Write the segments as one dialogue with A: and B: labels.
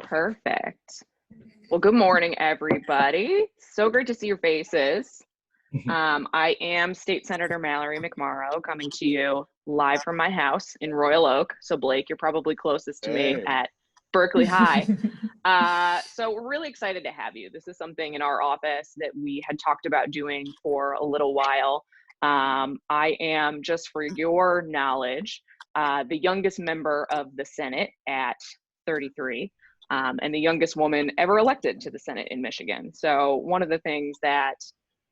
A: Perfect. Well, good morning, everybody. So great to see your faces. I am State Senator Mallory McMorrow, coming to you live from my house in Royal Oak. So Blake, you're probably closest to me at Berkeley High. So we're really excited to have you. This is something in our office that we had talked about doing for a little while. I am, just for your knowledge, the youngest member of the Senate at 33. And the youngest woman ever elected to the Senate in Michigan. So one of the things that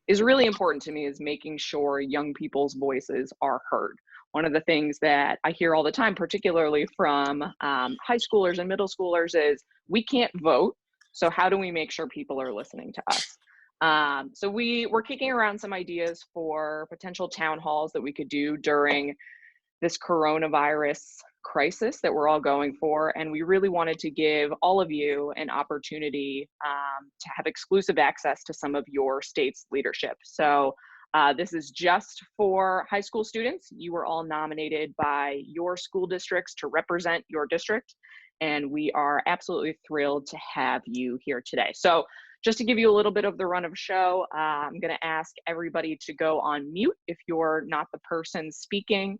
A: is really important to me is making sure young people's voices are heard. One of the things that I hear all the time, particularly from high schoolers and middle schoolers, is we can't vote. So how do we make sure people are listening to us? So we're kicking around some ideas for potential town halls that we could do during this coronavirus crisis that we're all going for. And we really wanted to give all of you an opportunity to have exclusive access to some of your state's leadership. So this is just for high school students. You were all nominated by your school districts to represent your district. And we are absolutely thrilled to have you here today. So just to give you a little bit of the run of show, I'm gonna ask everybody to go on mute if you're not the person speaking.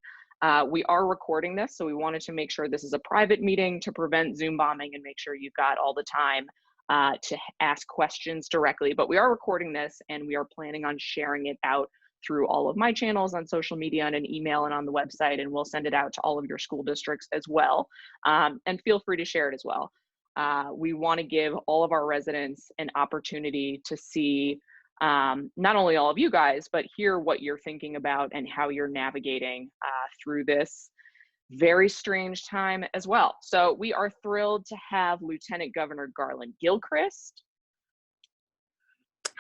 A: We are recording this, so we wanted to make sure this is a private meeting to prevent Zoom bombing and make sure you've got all the time to ask questions directly. But we are recording this and we are planning on sharing it out through all of my channels on social media and an email and on the website, and we'll send it out to all of your school districts as well. And feel free to share it as well. We want to give all of our residents an opportunity to see not only all of you guys, but hear what you're thinking about and how you're navigating through this very strange time as well. So we are thrilled to have Lieutenant Governor Garlin Gilchrist.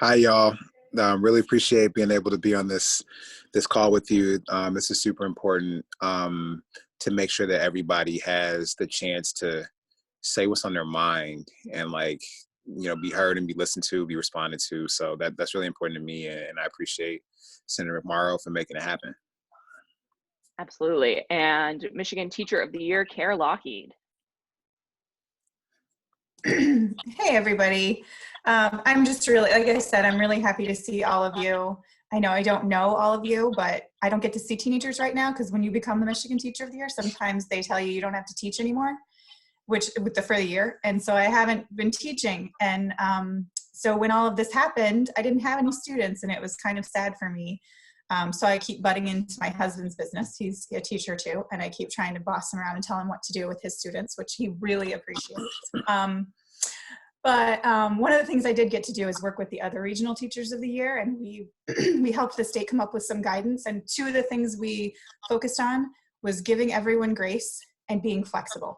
B: Hi, y'all. Really appreciate being able to be on this call with you. This is super important to make sure that everybody has the chance to say what's on their mind and be heard and be listened to, be responded to. So that's really important to me, and I appreciate Senator McMorrow for making it happen.
A: Absolutely. And Michigan Teacher of the Year, Cara Lougheed.
C: Hey, everybody. I'm just really, like I said, I'm really happy to see all of you. I know I don't know all of you, but I don't get to see teenagers right now because when you become the Michigan Teacher of the Year, sometimes they tell you don't have to teach anymore, for the year. And so I haven't been teaching. And so when all of this happened, I didn't have any students and it was kind of sad for me. So I keep butting into my husband's business. He's a teacher too. And I keep trying to boss him around and tell him what to do with his students, which he really appreciates. But one of the things I did get to do is work with the other regional teachers of the year. And we helped the state come up with some guidance. And two of the things we focused on was giving everyone grace and being flexible.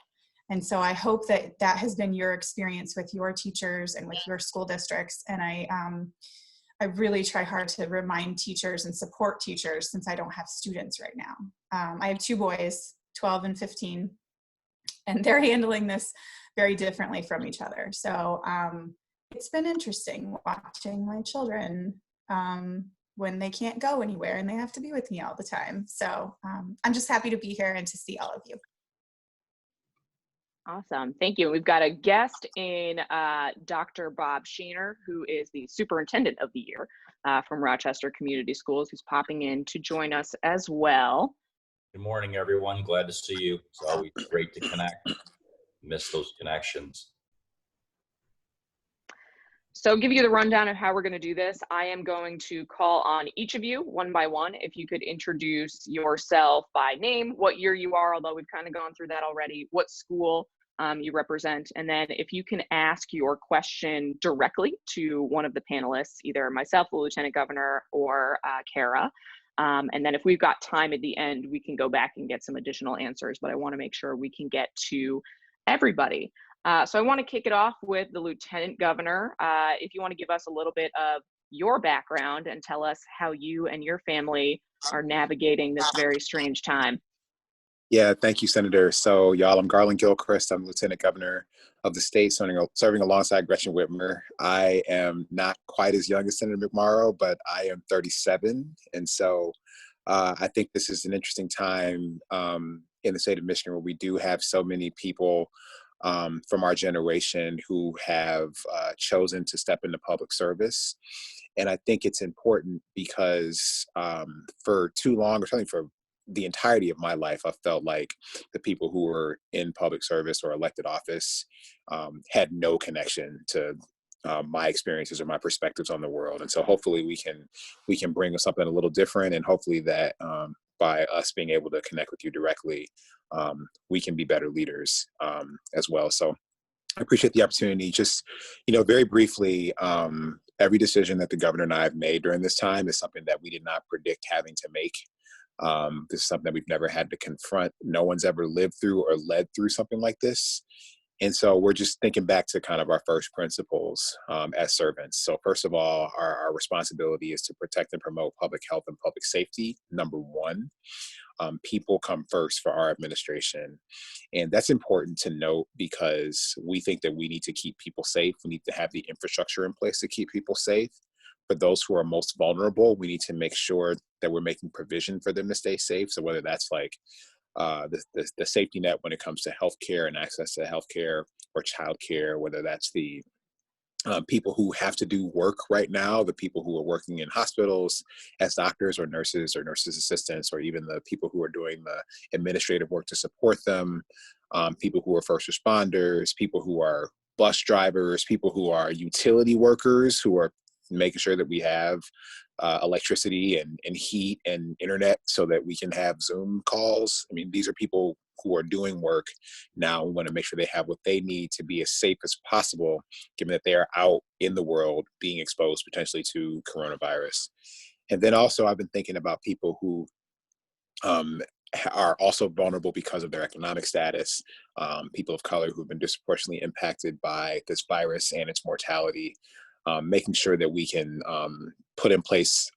C: And so I hope that that has been your experience with your teachers and with your school districts. And I really try hard to remind teachers and support teachers since I don't have students right now. I have two boys, 12 and 15, and they're handling this very differently from each other. So it's been interesting watching my children when they can't go anywhere and they have to be with me all the time. So I'm just happy to be here and to see all of you.
A: Awesome, thank you. We've got a guest in Dr. Bob Sheener, who is the Superintendent of the Year from Rochester Community Schools, who's popping in to join us as well.
D: Good morning, everyone. Glad to see you. It's always great to connect. Miss those connections.
A: So give you the rundown of how we're going to do this. I am going to call on each of you one by one. If you could introduce yourself by name, what year you are, although we've kind of gone through that already, what school you represent, and then if you can ask your question directly to one of the panelists, either myself, the Lieutenant Governor, or Cara. And then if we've got time at the end, we can go back and get some additional answers, but I want to make sure we can get to everybody. So I want to kick it off with the Lieutenant Governor. If you want to give us a little bit of your background and tell us how you and your family are navigating this very strange time.
B: Yeah, thank you, Senator. So y'all, I'm Garland Gilchrist. I'm Lieutenant Governor of the state, serving alongside Gretchen Whitmer. I am not quite as young as Senator McMorrow, but I am 37. And so I think this is an interesting time in the state of Michigan where we do have so many people from our generation who have chosen to step into public service. And I think it's important because for too long, or certainly for the entirety of my life, I felt like the people who were in public service or elected office had no connection to my experiences or my perspectives on the world. And so hopefully we can bring something a little different, and hopefully that by us being able to connect with you directly, we can be better leaders as well. So I appreciate the opportunity. Just, very briefly, every decision that the governor and I have made during this time is something that we did not predict having to make. This is something that we've never had to confront. No one's ever lived through or led through something like this. And so we're just thinking back to kind of our first principles as servants. So first of all, our responsibility is to protect and promote public health and public safety, number one. People come first for our administration. And that's important to note because we think that we need to keep people safe. We need to have the infrastructure in place to keep people safe. For those who are most vulnerable, we need to make sure that we're making provision for them to stay safe. So whether that's like the safety net when it comes to healthcare and access to healthcare or childcare, whether that's the people who have to do work right now, the people who are working in hospitals as doctors or nurses assistants, or even the people who are doing the administrative work to support them, people who are first responders, people who are bus drivers, people who are utility workers who are making sure that we have electricity and heat and internet so that we can have Zoom calls. I mean, these are people who are doing work now. We want to make sure they have what they need to be as safe as possible, given that they are out in the world being exposed potentially to coronavirus. And then also I've been thinking about people who are also vulnerable because of their economic status, people of color who've been disproportionately impacted by this virus and its mortality. Making sure that we can put in place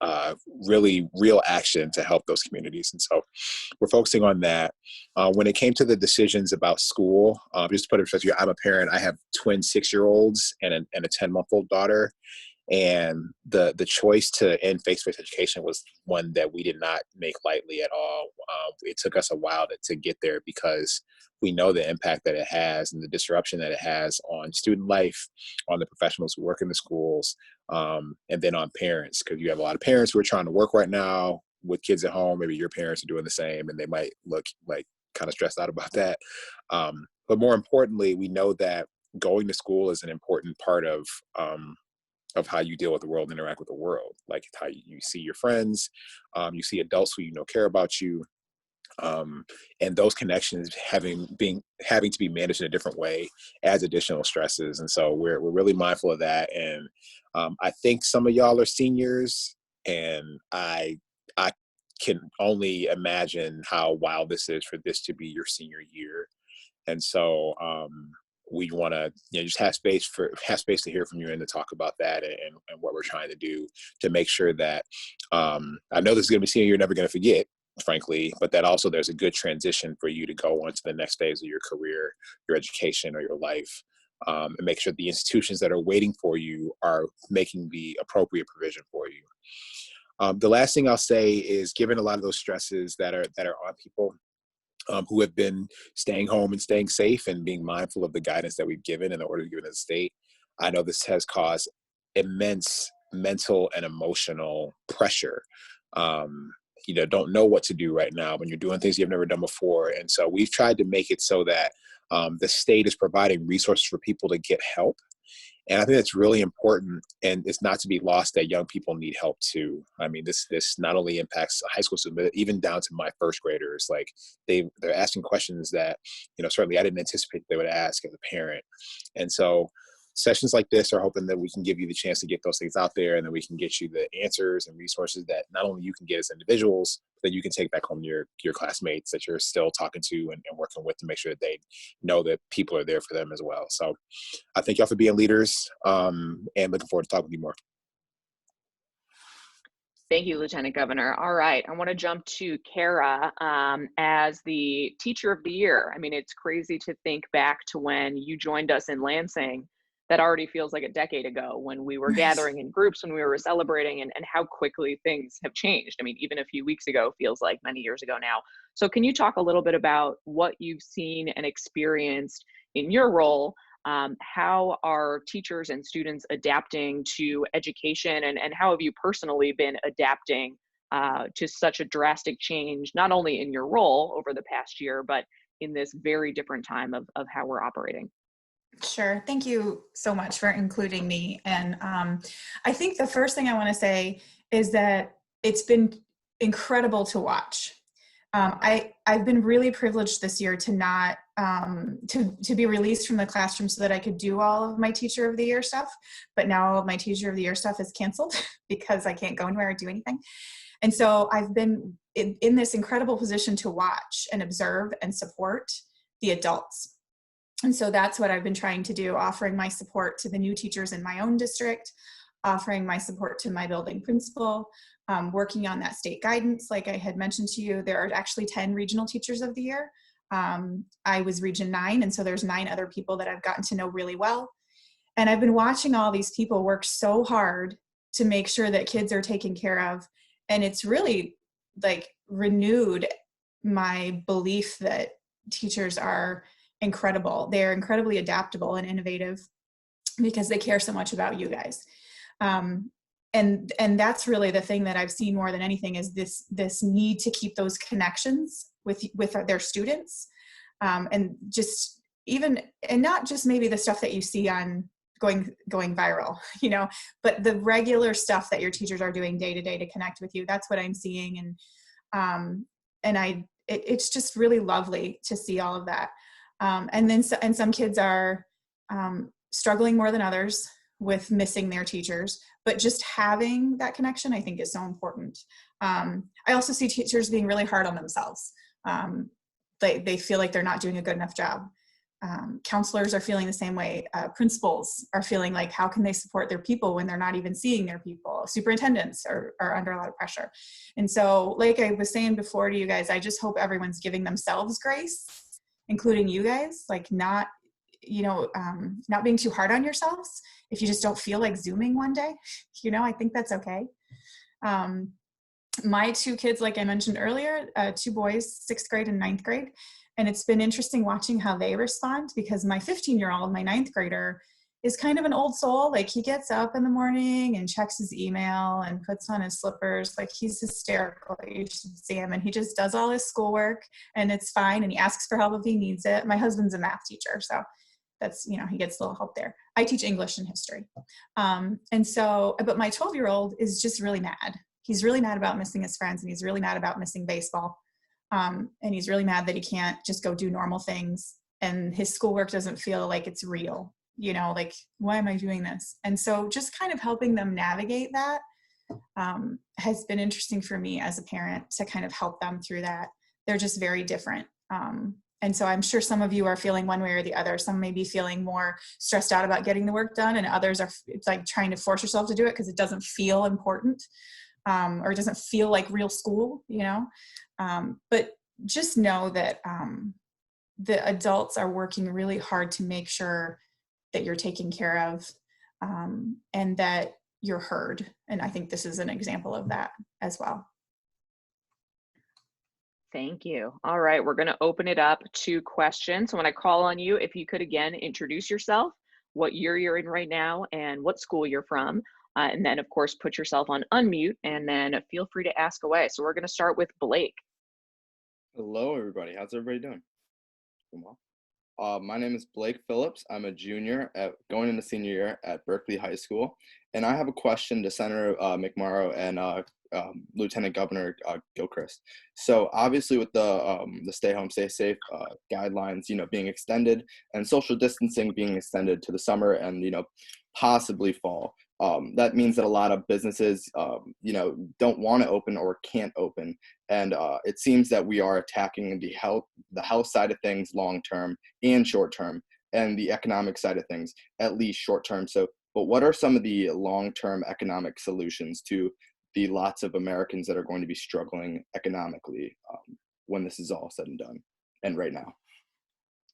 B: really real action to help those communities. And so we're focusing on that. When it came to the decisions about school, just to put it in perspective, I'm a parent. I have twin 6-year-olds and a 10-month-old daughter. And the choice to end face-to-face education was one that we did not make lightly at all. It took us a while to get there because we know the impact that it has and the disruption that it has on student life, on the professionals who work in the schools, and then on parents, because you have a lot of parents who are trying to work right now with kids at home. Maybe your parents are doing the same and they might look like kind of stressed out about that. But more importantly, we know that going to school is an important part of how you deal with the world, interact with the world, like how you see your friends, you see adults who care about you, and those connections having to be managed in a different way adds additional stresses. And so we're really mindful of that. And I think some of y'all are seniors, and I can only imagine how wild this is for this to be your senior year. And so we want to just have space to hear from you and to talk about that and what we're trying to do to make sure that I know this is going to be senior you're never going to forget, frankly, but that also there's a good transition for you to go on to the next phase of your career, your education, or your life, and make sure the institutions that are waiting for you are making the appropriate provision for you. The last thing I'll say is, given a lot of those stresses that are on people who have been staying home and staying safe and being mindful of the guidance that we've given and the order given to the state, I know this has caused immense mental and emotional pressure. Don't know what to do right now when you're doing things you've never done before. And so we've tried to make it so that the state is providing resources for people to get help. And I think that's really important, and it's not to be lost that young people need help too. I mean, this not only impacts high school students, but even down to my first graders. Like they're asking questions that, certainly I didn't anticipate they would ask as a parent. And so sessions like this are hoping that we can give you the chance to get those things out there, and then we can get you the answers and resources that not only you can get as individuals, but that you can take back home to your classmates that you're still talking to and working with to make sure that they know that people are there for them as well. So I thank y'all for being leaders, and looking forward to talking with you more.
A: Thank you, Lieutenant Governor. All right, I want to jump to Cara as the Teacher of the Year. I mean, it's crazy to think back to when you joined us in Lansing. That already feels like a decade ago when we were gathering in groups, when we were celebrating, and how quickly things have changed. I mean, even a few weeks ago feels like many years ago now. So can you talk a little bit about what you've seen and experienced in your role, how are teachers and students adapting to education, and how have you personally been adapting to such a drastic change, not only in your role over the past year, but in this very different time of how we're operating?
C: Sure. Thank you so much for including me. And I think the first thing I want to say is that it's been incredible to watch. I've been really privileged this year to not to be released from the classroom so that I could do all of my Teacher of the Year stuff. But now all of my Teacher of the Year stuff is canceled because I can't go anywhere or do anything. And so I've been in this incredible position to watch and observe and support the adults. And so that's what I've been trying to do, offering my support to the new teachers in my own district, offering my support to my building principal, working on that state guidance. Like I had mentioned to you, there are actually 10 regional teachers of the year. I was region 9, and so there's 9 other people that I've gotten to know really well. And I've been watching all these people work so hard to make sure that kids are taken care of. And it's really like renewed my belief that teachers are incredible. They're incredibly adaptable and innovative because they care so much about you guys. And that's really the thing that I've seen more than anything is this need to keep those connections with their students. And just even, and not just maybe the stuff that you see on going viral, you know, but the regular stuff that your teachers are doing day to day to connect with you. That's what I'm seeing. And it's just really lovely to see all of that. And some kids are struggling more than others with missing their teachers, but just having that connection, I think, is so important. I also see teachers being really hard on themselves. They feel like they're not doing a good enough job. Counselors are feeling the same way. Principals are feeling like, how can they support their people when they're not even seeing their people? Superintendents are under a lot of pressure. And so, like I was saying before to you guys, I just hope everyone's giving themselves grace, including you guys, like not being too hard on yourselves if you just don't feel like Zooming one day. I think that's okay. My 2 kids, like I mentioned earlier, 2 boys, 6th grade and 9th grade. And it's been interesting watching how they respond, because my 15-year-old, my 9th grader, is kind of an old soul. Like, he gets up in the morning and checks his email and puts on his slippers. Like, he's hysterical. You should see him. And he just does all his schoolwork, and it's fine. And he asks for help if he needs it. My husband's a math teacher, so that's, he gets a little help there. I teach English and history. But my 12-year-old is just really mad. He's really mad about missing his friends, and he's really mad about missing baseball. And he's really mad that he can't just go do normal things, and his schoolwork doesn't feel like it's real. Like, why am I doing this? And so just kind of helping them navigate that has been interesting for me as a parent, to kind of help them through that. They're just very different. And so I'm sure some of you are feeling one way or the other. Some may be feeling more stressed out about getting the work done, and others it's like trying to force yourself to do it because it doesn't feel important, or it doesn't feel like real school, but just know that the adults are working really hard to make sure that you're taken care of, and that you're heard. And I think this is an example of that as well.
A: Thank you. All right, we're going to open it up to questions. So when I call on you, if you could again introduce yourself, what year you're in right now, and what school you're from. And then, of course, put yourself on unmute, and then feel free to ask away. So we're going to start with Blake.
E: Hello, everybody. How's everybody doing? Well, my name is Blake Phillips. I'm a junior going into senior year at Berkeley High School. And I have a question to Senator McMorrow and Lieutenant Governor Gilchrist. So obviously with the stay home, stay safe guidelines, being extended, and social distancing being extended to the summer and, possibly fall, that means that a lot of businesses, don't want to open or can't open. And it seems that we are attacking the health side of things long-term and short-term, and the economic side of things, at least short-term. But what are some of the long-term economic solutions to the lots of Americans that are going to be struggling economically when this is all said and done, and right now?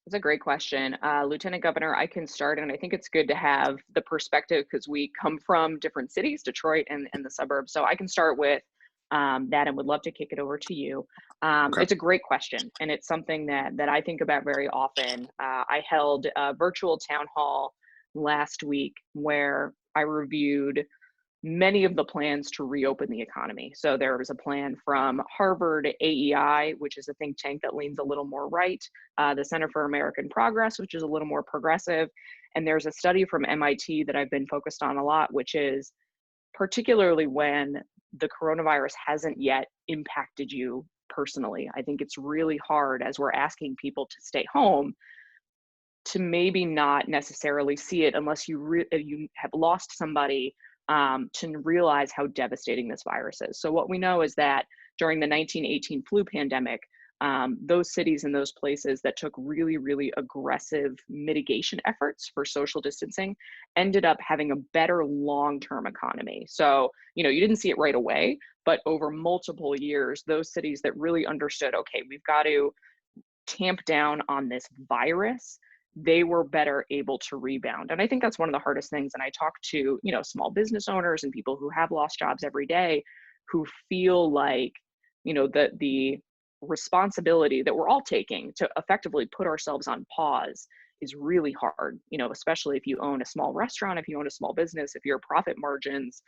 A: That's a great question. Lieutenant Governor, I can start, and I think it's good to have the perspective because we come from different cities, Detroit and the suburbs. So I can start with that and would love to kick it over to you.
B: Okay.
A: It's a great question, and it's something that I think about very often. I held a virtual town hall last week where I reviewed many of the plans to reopen the economy. So there was a plan from Harvard AEI, which is a think tank that leans a little more right, the Center for American Progress, which is a little more progressive. And there's a study from MIT that I've been focused on a lot, which is particularly when the coronavirus hasn't yet impacted you personally. I think it's really hard as we're asking people to stay home to maybe not necessarily see it unless you have lost somebody, to realize how devastating this virus is. So what we know is that during the 1918 flu pandemic, those cities and those places that took really, really aggressive mitigation efforts for social distancing ended up having a better long-term economy. So, you didn't see it right away, but over multiple years, those cities that really understood, okay, we've got to tamp down on this virus, they were better able to rebound. And I think that's one of the hardest things. And I talk to, small business owners and people who have lost jobs every day who feel like, the responsibility that we're all taking to effectively put ourselves on pause is really hard, especially if you own a small restaurant, if you own a small business, if your profit margins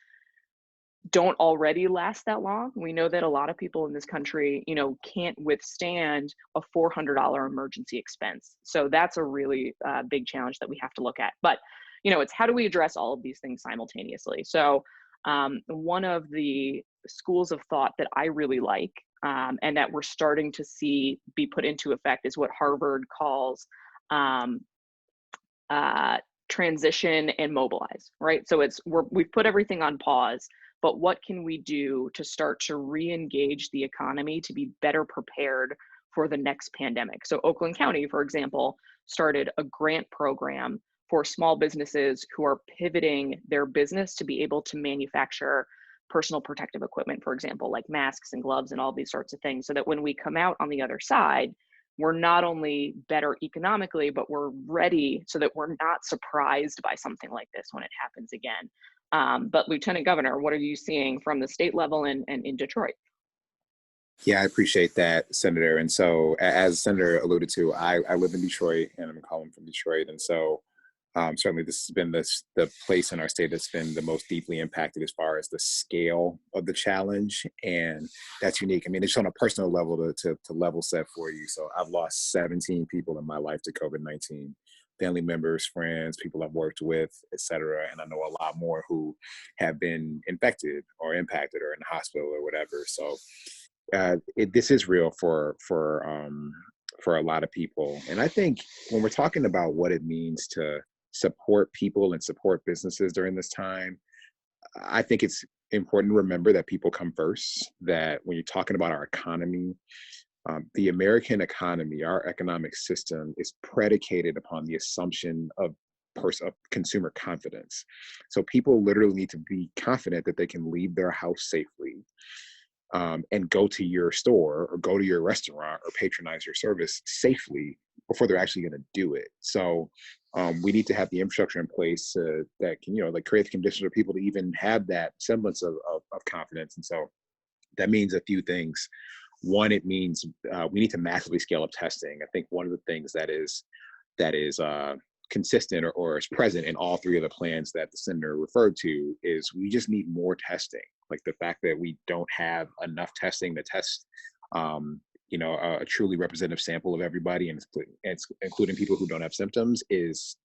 A: don't already last that long. We know that a lot of people in this country, can't withstand a $400 emergency expense. So that's a really big challenge that we have to look at. But, it's how do we address all of these things simultaneously? So one of the schools of thought that I really like, and that we're starting to see be put into effect, is what Harvard calls transition and mobilize, right? So we've put everything on pause, but what can we do to start to re-engage the economy to be better prepared for the next pandemic? So Oakland County, for example, started a grant program for small businesses who are pivoting their business to be able to manufacture personal protective equipment, for example, like masks and gloves and all these sorts of things, so that when we come out on the other side, we're not only better economically, but we're ready so that we're not surprised by something like this when it happens again. But Lieutenant Governor, what are you seeing from the state level and in Detroit?
B: Yeah, I appreciate that, Senator. And so, as Senator alluded to, I live in Detroit, and I'm calling from Detroit. And so, certainly this has been the place in our state that's been the most deeply impacted as far as the scale of the challenge. And that's unique. I mean, it's on a personal level to level set for you. So I've lost 17 people in my life to COVID-19, family members, friends, people I've worked with, et cetera. And I know a lot more who have been infected or impacted or in the hospital or whatever. So this is real for a lot of people. And I think when we're talking about what it means to support people and support businesses during this time, I think it's important to remember that people come first, that when you're talking about our economy, the American economy, our economic system is predicated upon the assumption of consumer confidence. So people literally need to be confident that they can leave their house safely, and go to your store or go to your restaurant or patronize your service safely before they're actually going to do it. So we need to have the infrastructure in place that can, create the conditions for people to even have that semblance of confidence. And so that means a few things. One, it means we need to massively scale up testing. I think one of the things that is consistent or is present in all three of the plans that the senator referred to is we just need more testing. Like the fact that we don't have enough testing to test, a truly representative sample of everybody, and it's including people who don't have symptoms, is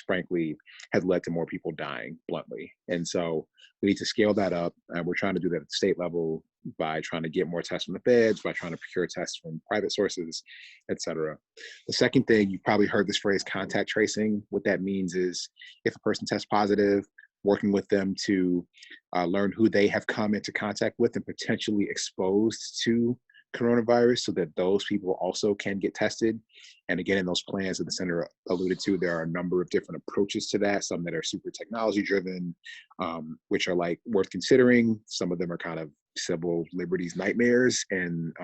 B: frankly has led to more people dying, bluntly. And so we need to scale that up, and we're trying to do that at the state level by trying to get more tests from the feds, by trying to procure tests from private sources, et cetera. The second thing, you probably heard this phrase, contact tracing. What that means is if a person tests positive, working with them to learn who they have come into contact with and potentially exposed to coronavirus, so that those people also can get tested. And again, in those plans that the senator alluded to, there are a number of different approaches to that, some that are super technology driven, which are like worth considering. Some of them are kind of civil liberties nightmares. And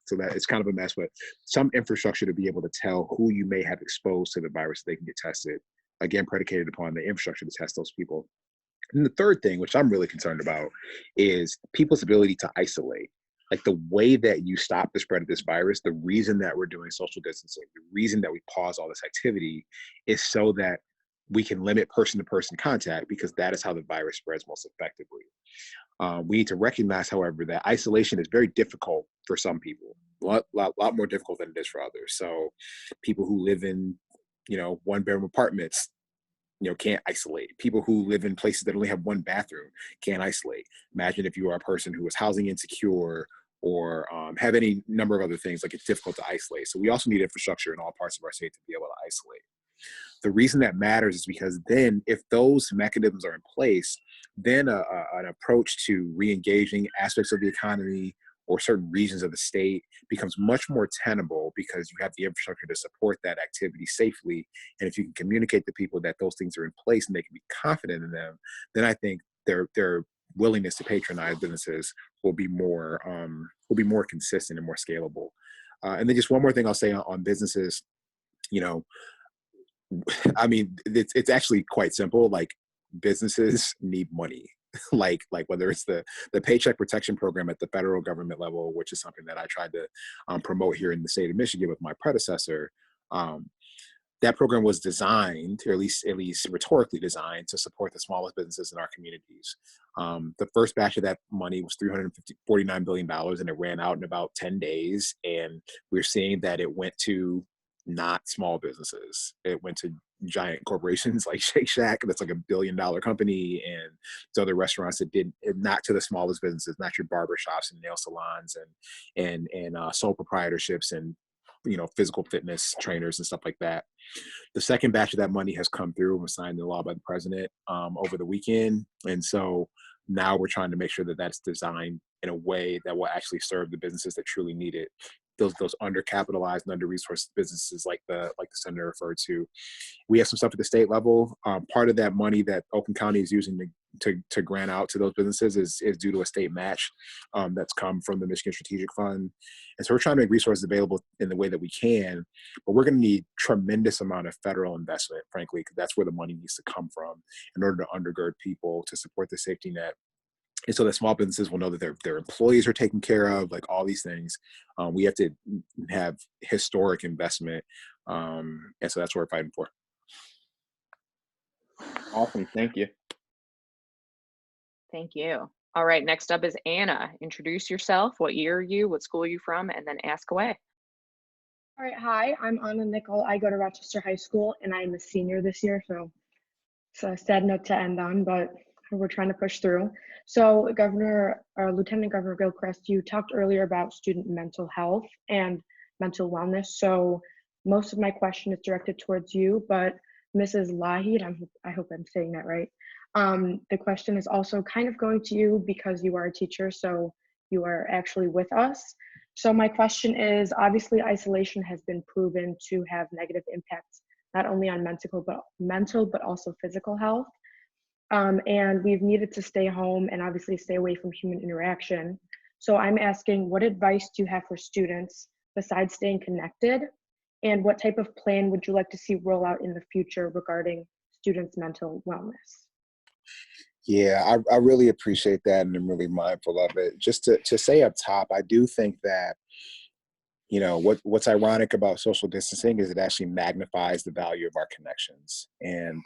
B: so that it's kind of a mess, but some infrastructure to be able to tell who you may have exposed to the virus so they can get tested, again, predicated upon the infrastructure to test those people. And the third thing, which I'm really concerned about, is people's ability to isolate. Like the way that you stop the spread of this virus, the reason that we're doing social distancing, the reason that we pause all this activity is so that we can limit person-to-person contact, because that is how the virus spreads most effectively. We need to recognize, however, that isolation is very difficult for some people, a lot more difficult than it is for others. So people who live in, one-bedroom apartments, can't isolate. People who live in places that only have one bathroom can't isolate. Imagine if you are a person who is housing insecure or have any number of other things, like it's difficult to isolate. So we also need infrastructure in all parts of our state to be able to isolate. The reason that matters is because then if those mechanisms are in place, then an approach to re-engaging aspects of the economy or certain regions of the state becomes much more tenable, because you have the infrastructure to support that activity safely. And if you can communicate to people that those things are in place and they can be confident in them, then I think their willingness to patronize businesses will be more consistent and more scalable. And then just one more thing I'll say on businesses, I mean, it's actually quite simple. Like, businesses need money. like whether it's the Paycheck Protection Program at the federal government level, which is something that I tried to promote here in the state of Michigan with my predecessor. That program was designed, or at least rhetorically designed, to support the smallest businesses in our communities. The first batch of that money was $349 billion, and it ran out in about 10 days. And we're seeing that it went to not small businesses. It went to giant corporations like Shake Shack, that's like $1 billion company, and to other restaurants that did not to the smallest businesses, not your barber shops and nail salons and sole proprietorships and physical fitness trainers and stuff like that. The second batch of that money has come through and was signed into law by the president over the weekend, and so now we're trying to make sure that that's designed in a way that will actually serve the businesses that truly need it. Those undercapitalized and under-resourced businesses, like the senator referred to. We have some stuff at the state level. Part of that money that Oakland County is using to grant out to those businesses is due to a state match that's come from the Michigan Strategic Fund. And so we're trying to make resources available in the way that we can, but we're going to need tremendous amount of federal investment, frankly, because that's where the money needs to come from in order to undergird people, to support the safety net. And so that small businesses will know that their employees are taken care of, like all these things. We have to have historic investment. And so that's what we're fighting for.
E: Awesome. Thank you.
A: Thank you. All right, next up is Anna. Introduce yourself. What year are you? What school are you from? And then ask away.
F: All right, hi, I'm Anna Nickel. I go to Rochester High School and I'm a senior this year, so it's a sad note to end on, but we're trying to push through. So Lieutenant Governor Gilchrist, you talked earlier about student mental health and mental wellness. So most of my question is directed towards you, but Mrs. Lougheed, I hope I'm saying that right. The question is also kind of going to you because you are a teacher, so you are actually with us. So my question is, obviously isolation has been proven to have negative impacts, not only on mental, but also physical health. And we've needed to stay home and obviously stay away from human interaction. So I'm asking, what advice do you have for students besides staying connected? And what type of plan would you like to see roll out in the future regarding students' mental wellness?
B: Yeah, I really appreciate that, and I'm really mindful of it. Just to say up top, I do think that, what's ironic about social distancing is it actually magnifies the value of our connections and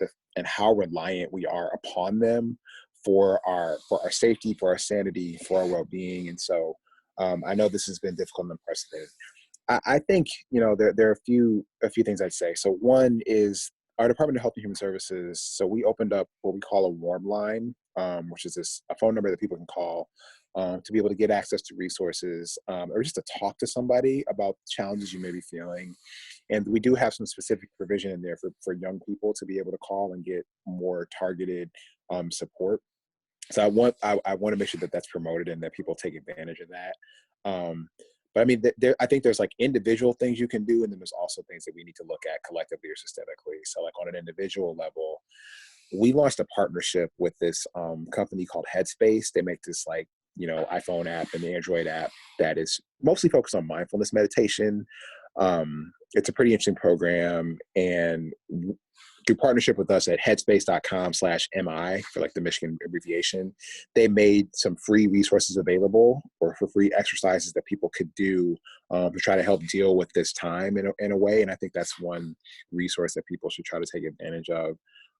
B: how reliant we are upon them for our safety, for our sanity, for our well-being. And so I know this has been difficult and unprecedented. I think, there are a few things I'd say. So one is our Department of Health and Human Services. So we opened up what we call a warm line, which is a phone number that people can call to be able to get access to resources or just to talk to somebody about challenges you may be feeling. And we do have some specific provision in there for young people to be able to call and get more targeted support. So I want to make sure that that's promoted and that people take advantage of that. But I mean, I think there's like individual things you can do, and then there's also things that we need to look at collectively or systemically. So like on an individual level, we launched a partnership with this company called Headspace. They make this like, iPhone app and the Android app that is mostly focused on mindfulness meditation. It's a pretty interesting program, and through partnership with us at headspace.com/MI for like the Michigan abbreviation, they made some free resources available or for free exercises that people could do to try to help deal with this time in a way. And I think that's one resource that people should try to take advantage of.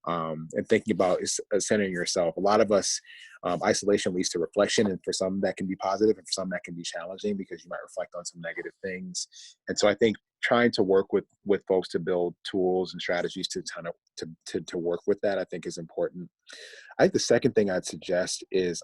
B: And thinking about is centering yourself. A lot of us, isolation leads to reflection, and for some that can be positive, and for some that can be challenging because you might reflect on some negative things. And so I think trying to work with folks to build tools and strategies to kind of to work with that, I think is important. I think the second thing I'd suggest is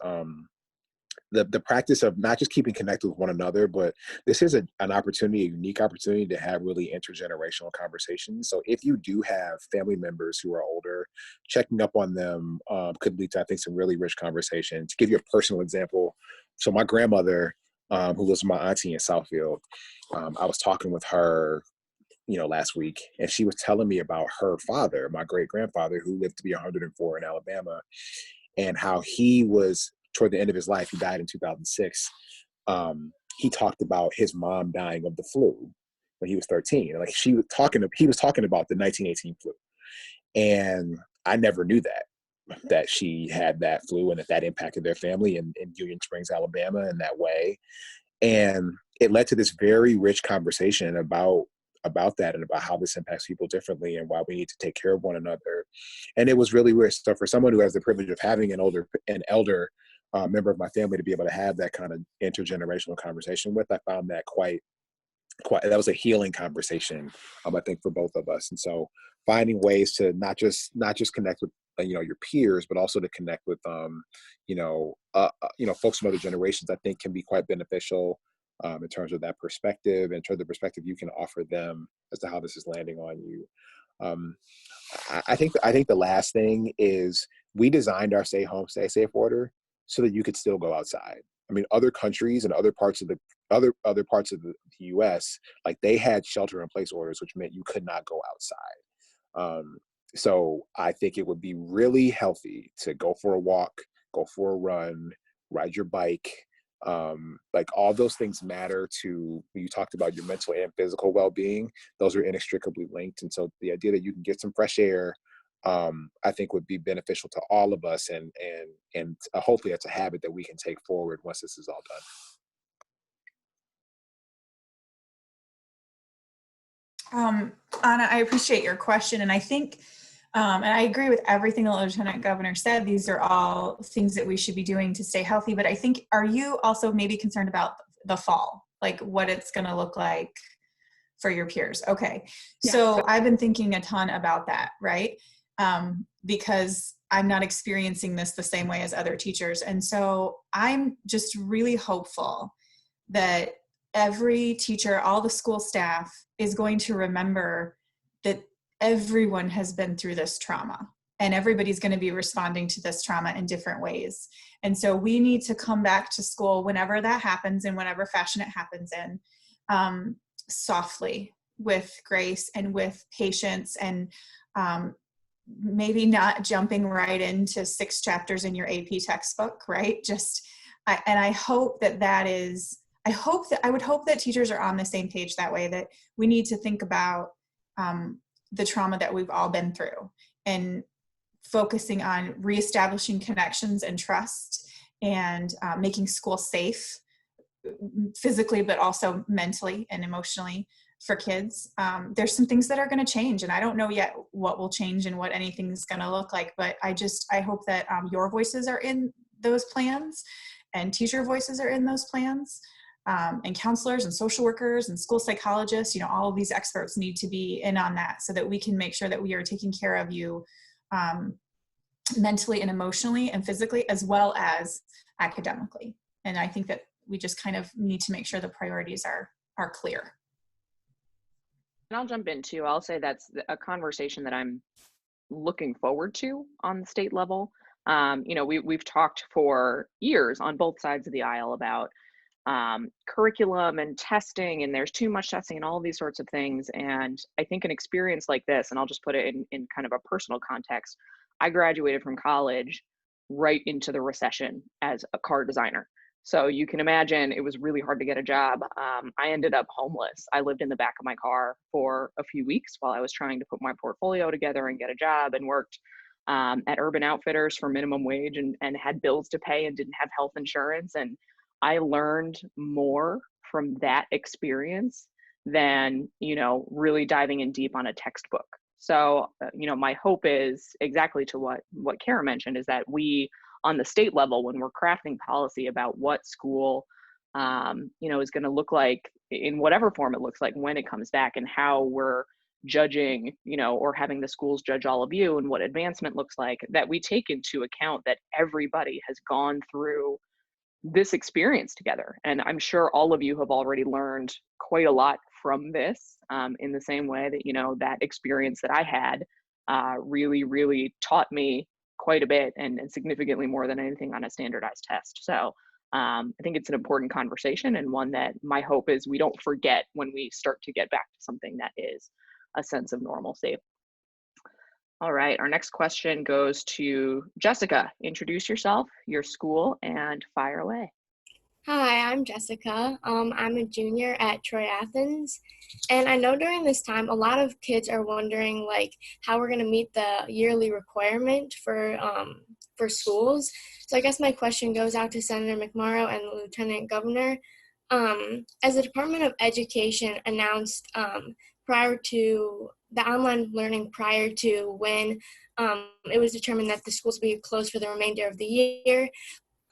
B: the practice of not just keeping connected with one another, but this is an opportunity, a unique opportunity to have really intergenerational conversations. So if you do have family members who are older, checking up on them could lead to, I think, some really rich conversations. To give you a personal example, so my grandmother, who lives with my auntie in Southfield, I was talking with her, last week, and she was telling me about her father, my great grandfather, who lived to be 104 in Alabama, and how he was, toward the end of his life, he died in 2006. He talked about his mom dying of the flu when he was 13. Like he was talking about the 1918 flu. And I never knew that she had that flu and that impacted their family in Union Springs, Alabama in that way. And it led to this very rich conversation about that and about how this impacts people differently and why we need to take care of one another. And it was really rich. So for someone who has the privilege of having an elder member of my family to be able to have that kind of intergenerational conversation with, I found that quite that was a healing conversation, I think, for both of us. And so finding ways to not just connect with your peers, but also to connect with folks from other generations, I think can be quite beneficial in terms of that perspective, in terms of the perspective you can offer them as to how this is landing on you. I think the last thing is we designed our stay home, stay safe order so that you could still go outside. I mean, other countries and other parts of the U.S., like they had shelter in place orders, which meant you could not go outside. So I think it would be really healthy to go for a walk, go for a run, ride your bike. Like all those things matter to, you talked about your mental and physical well-being. Those are inextricably linked. And so the idea that you can get some fresh air, I think would be beneficial to all of us, and hopefully that's a habit that we can take forward once this is all done.
C: Anna, I appreciate your question, and I think, and I agree with everything the Lieutenant Governor said. These are all things that we should be doing to stay healthy. But I think, are you also maybe concerned about the fall, like what it's going to look like for your peers? Okay, yeah. So I've been thinking a ton about that, right? Because I'm not experiencing this the same way as other teachers. And so I'm just really hopeful that every teacher, all the school staff is going to remember that everyone has been through this trauma and everybody's going to be responding to this trauma in different ways. And so we need to come back to school whenever that happens, in whatever fashion it happens in, softly, with grace and with patience, and maybe not jumping right into 6 chapters in your AP textbook, right? I hope I would hope that teachers are on the same page that way, that we need to think about the trauma that we've all been through and focusing on reestablishing connections and trust, and making school safe physically, but also mentally and emotionally for kids. There's some things that are going to change, and I don't know yet what will change and what anything's going to look like, but I hope that your voices are in those plans, and teacher voices are in those plans, and counselors and social workers and school psychologists. All of these experts need to be in on that so that we can make sure that we are taking care of you mentally and emotionally and physically, as well as academically. And I think that we just kind of need to make sure the priorities are clear.
A: And I'll jump in too. I'll say that's a conversation that I'm looking forward to on the state level. We've talked for years on both sides of the aisle about curriculum and testing, and there's too much testing and all of these sorts of things. And I think an experience like this, and I'll just put it in kind of a personal context, I graduated from college right into the recession as a car designer. So you can imagine it was really hard to get a job. I ended up homeless. I lived in the back of my car for a few weeks while I was trying to put my portfolio together and get a job, and worked at Urban Outfitters for minimum wage, and had bills to pay and didn't have health insurance. And I learned more from that experience than, really diving in deep on a textbook. So, my hope is exactly to what Cara mentioned, is that we, on the state level, when we're crafting policy about what school, is going to look like in whatever form it looks like when it comes back, and how we're judging, or having the schools judge all of you, and what advancement looks like, that we take into account that everybody has gone through this experience together. And I'm sure all of you have already learned quite a lot from this, in the same way that, that experience that I had really, really taught me quite a bit, and significantly more than anything on a standardized test. So I think it's an important conversation, and one that my hope is we don't forget when we start to get back to something that is a sense of normalcy. All right, our next question goes to Jessica. Introduce yourself, your school, and fire away.
G: Hi, I'm Jessica. I'm a junior at Troy Athens, and I know during this time a lot of kids are wondering how we're going to meet the yearly requirement for schools. So I guess my question goes out to Senator McMorrow and the Lieutenant Governor. As the Department of Education announced prior to the online learning, prior to when it was determined that the schools would be closed for the remainder of the year,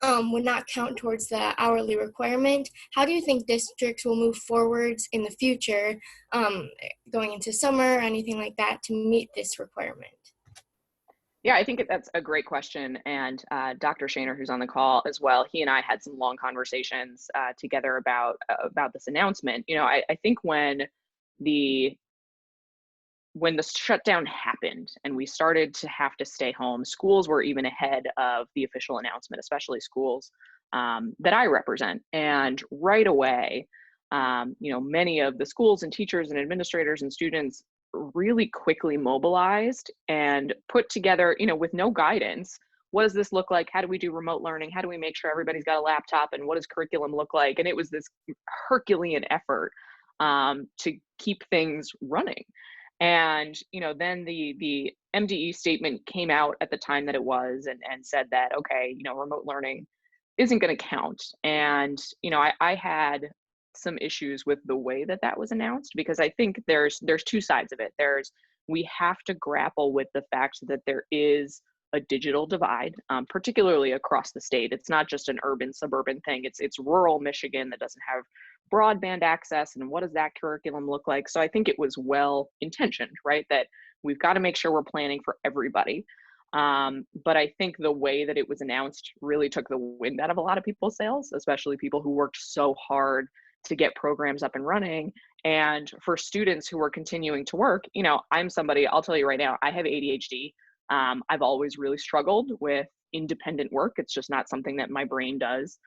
G: would not count towards the hourly requirement. How do you think districts will move forwards in the future, going into summer or anything like that, to meet this requirement?
A: Yeah, I think that's a great question. And Dr. Shaner, who's on the call as well, he and I had some long conversations together about this announcement. I think when the shutdown happened and we started to have to stay home, schools were even ahead of the official announcement, especially schools that I represent. And right away, many of the schools and teachers and administrators and students really quickly mobilized and put together, with no guidance, what does this look like? How do we do remote learning? How do we make sure everybody's got a laptop? And what does curriculum look like? And it was this Herculean effort to keep things running. And, then the MDE statement came out at the time that it was, and said that, okay, remote learning isn't going to count. And, I had some issues with the way that was announced, because I think there's two sides of it. We have to grapple with the fact that there is a digital divide, particularly across the state. It's not just an urban suburban thing. It's rural Michigan that doesn't have broadband access, and what does that curriculum look like? So I think it was well intentioned, right? That we've got to make sure we're planning for everybody. But I think the way that it was announced really took the wind out of a lot of people's sails, especially people who worked so hard to get programs up and running. And for students who are continuing to work, I'm somebody, I'll tell you right now, I have ADHD. I've always really struggled with independent work. It's just not something that my brain does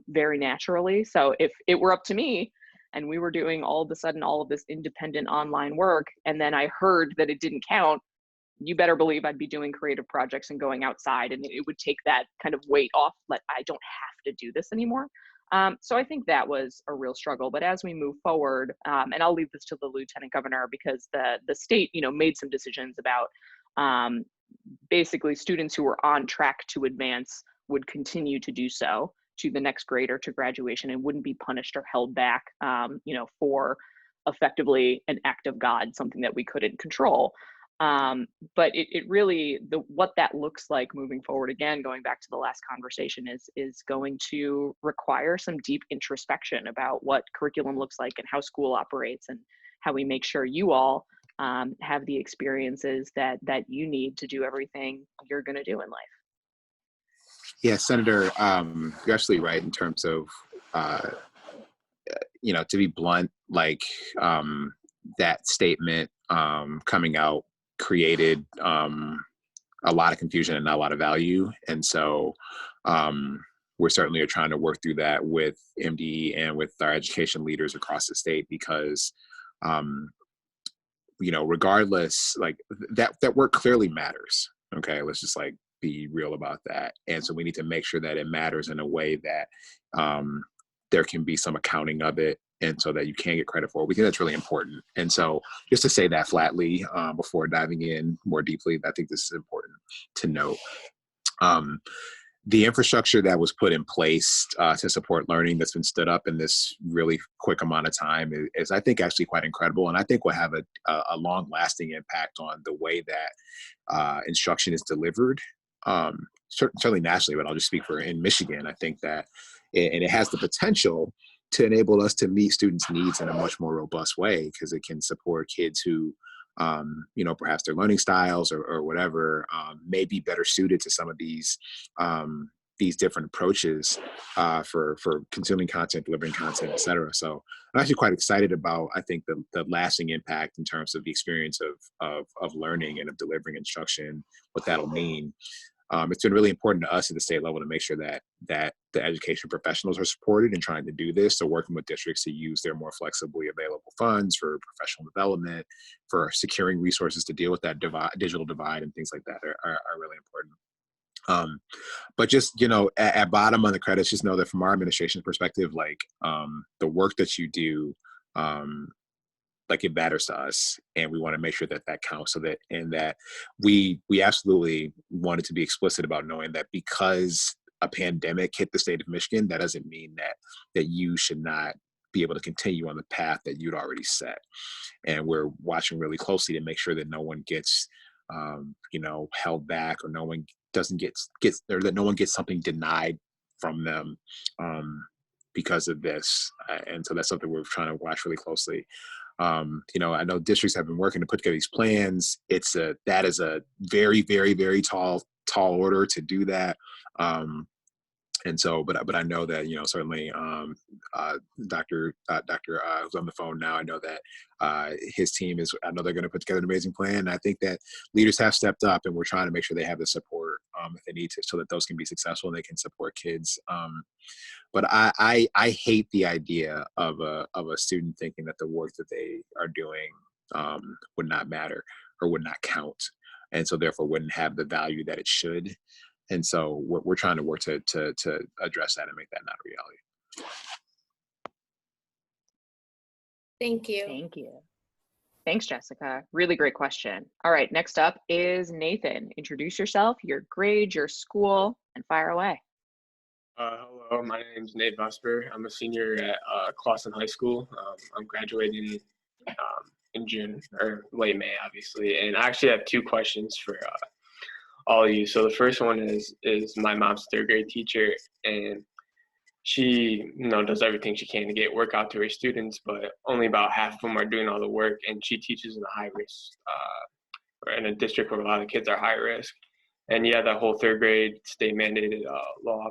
A: very naturally. So if it were up to me and we were doing all of a sudden all of this independent online work, and then I heard that it didn't count, you better believe I'd be doing creative projects and going outside, and it would take that kind of weight off, like I don't have to do this anymore. So I think that was a real struggle. But as we move forward, and I'll leave this to the Lieutenant Governor, because the state, made some decisions about basically students who were on track to advance would continue to do so to the next grade or to graduation, and wouldn't be punished or held back, for effectively an act of God, something that we couldn't control. But it really, what that looks like moving forward, again, going back to the last conversation, is going to require some deep introspection about what curriculum looks like and how school operates, and how we make sure you all have the experiences that you need to do everything you're going to do in life.
B: Yeah, Senator, you're absolutely right in terms of, to be blunt, that statement coming out created a lot of confusion and not a lot of value. And so we're certainly trying to work through that with MDE and with our education leaders across the state, because regardless, that work clearly matters. Okay, let's just be real about that. And so we need to make sure that it matters in a way that there can be some accounting of it, and so that you can get credit for it. We think that's really important. And so just to say that flatly before diving in more deeply, I think this is important to note. The infrastructure that was put in place to support learning that's been stood up in this really quick amount of time is I think, actually quite incredible. And I think will have a long-lasting impact on the way that instruction is delivered, certainly nationally, but I'll just speak for in Michigan. I think that, and it has the potential to enable us to meet students' needs in a much more robust way, because it can support kids who, perhaps their learning styles or whatever may be better suited to some of these different approaches for consuming content, delivering content, et cetera. So I'm actually quite excited about, I think, the lasting impact in terms of the experience of learning and of delivering instruction, what that'll mean. It's been really important to us at the state level to make sure that the education professionals are supported in trying to do this. So working with districts to use their more flexibly available funds for professional development, for securing resources to deal with that digital divide and things like that are really important. But just, at bottom on the credits, just know that from our administration's perspective, the work that you do, it matters to us, and we want to make sure that that counts. So that we absolutely wanted to be explicit about knowing that because a pandemic hit the state of Michigan, that doesn't mean that you should not be able to continue on the path that you'd already set. And we're watching really closely to make sure that no one gets held back, or no one doesn't get or that no one gets something denied from them because of this. And so that's something we're trying to watch really closely. I know districts have been working to put together these plans. That is a very, very, very tall order to do that. And so, but I know that, certainly Dr. Who's on the phone now, I know that his team I know they're going to put together an amazing plan. And I think that leaders have stepped up, and we're trying to make sure they have the support if they need to, so that those can be successful and they can support kids. But I hate the idea of a student thinking that the work that they are doing would not matter or would not count, and so therefore wouldn't have the value that it should. And so we're trying to work to address that and make that not a reality.
G: Thank you.
A: Thank you. Thanks, Jessica. Really great question. All right, next up is Nathan. Introduce yourself, your grade, your school, and fire away.
H: Hello, my name is Nate Vesper. I'm a senior at Clawson High School. I'm graduating in June, or late May, obviously. And I actually have two questions for all of you. So the first one is my mom's third grade teacher, and she does everything she can to get work out to her students, but only about half of them are doing all the work, and she teaches in a high risk or in a district where a lot of kids are high risk. And that whole third grade state mandated law.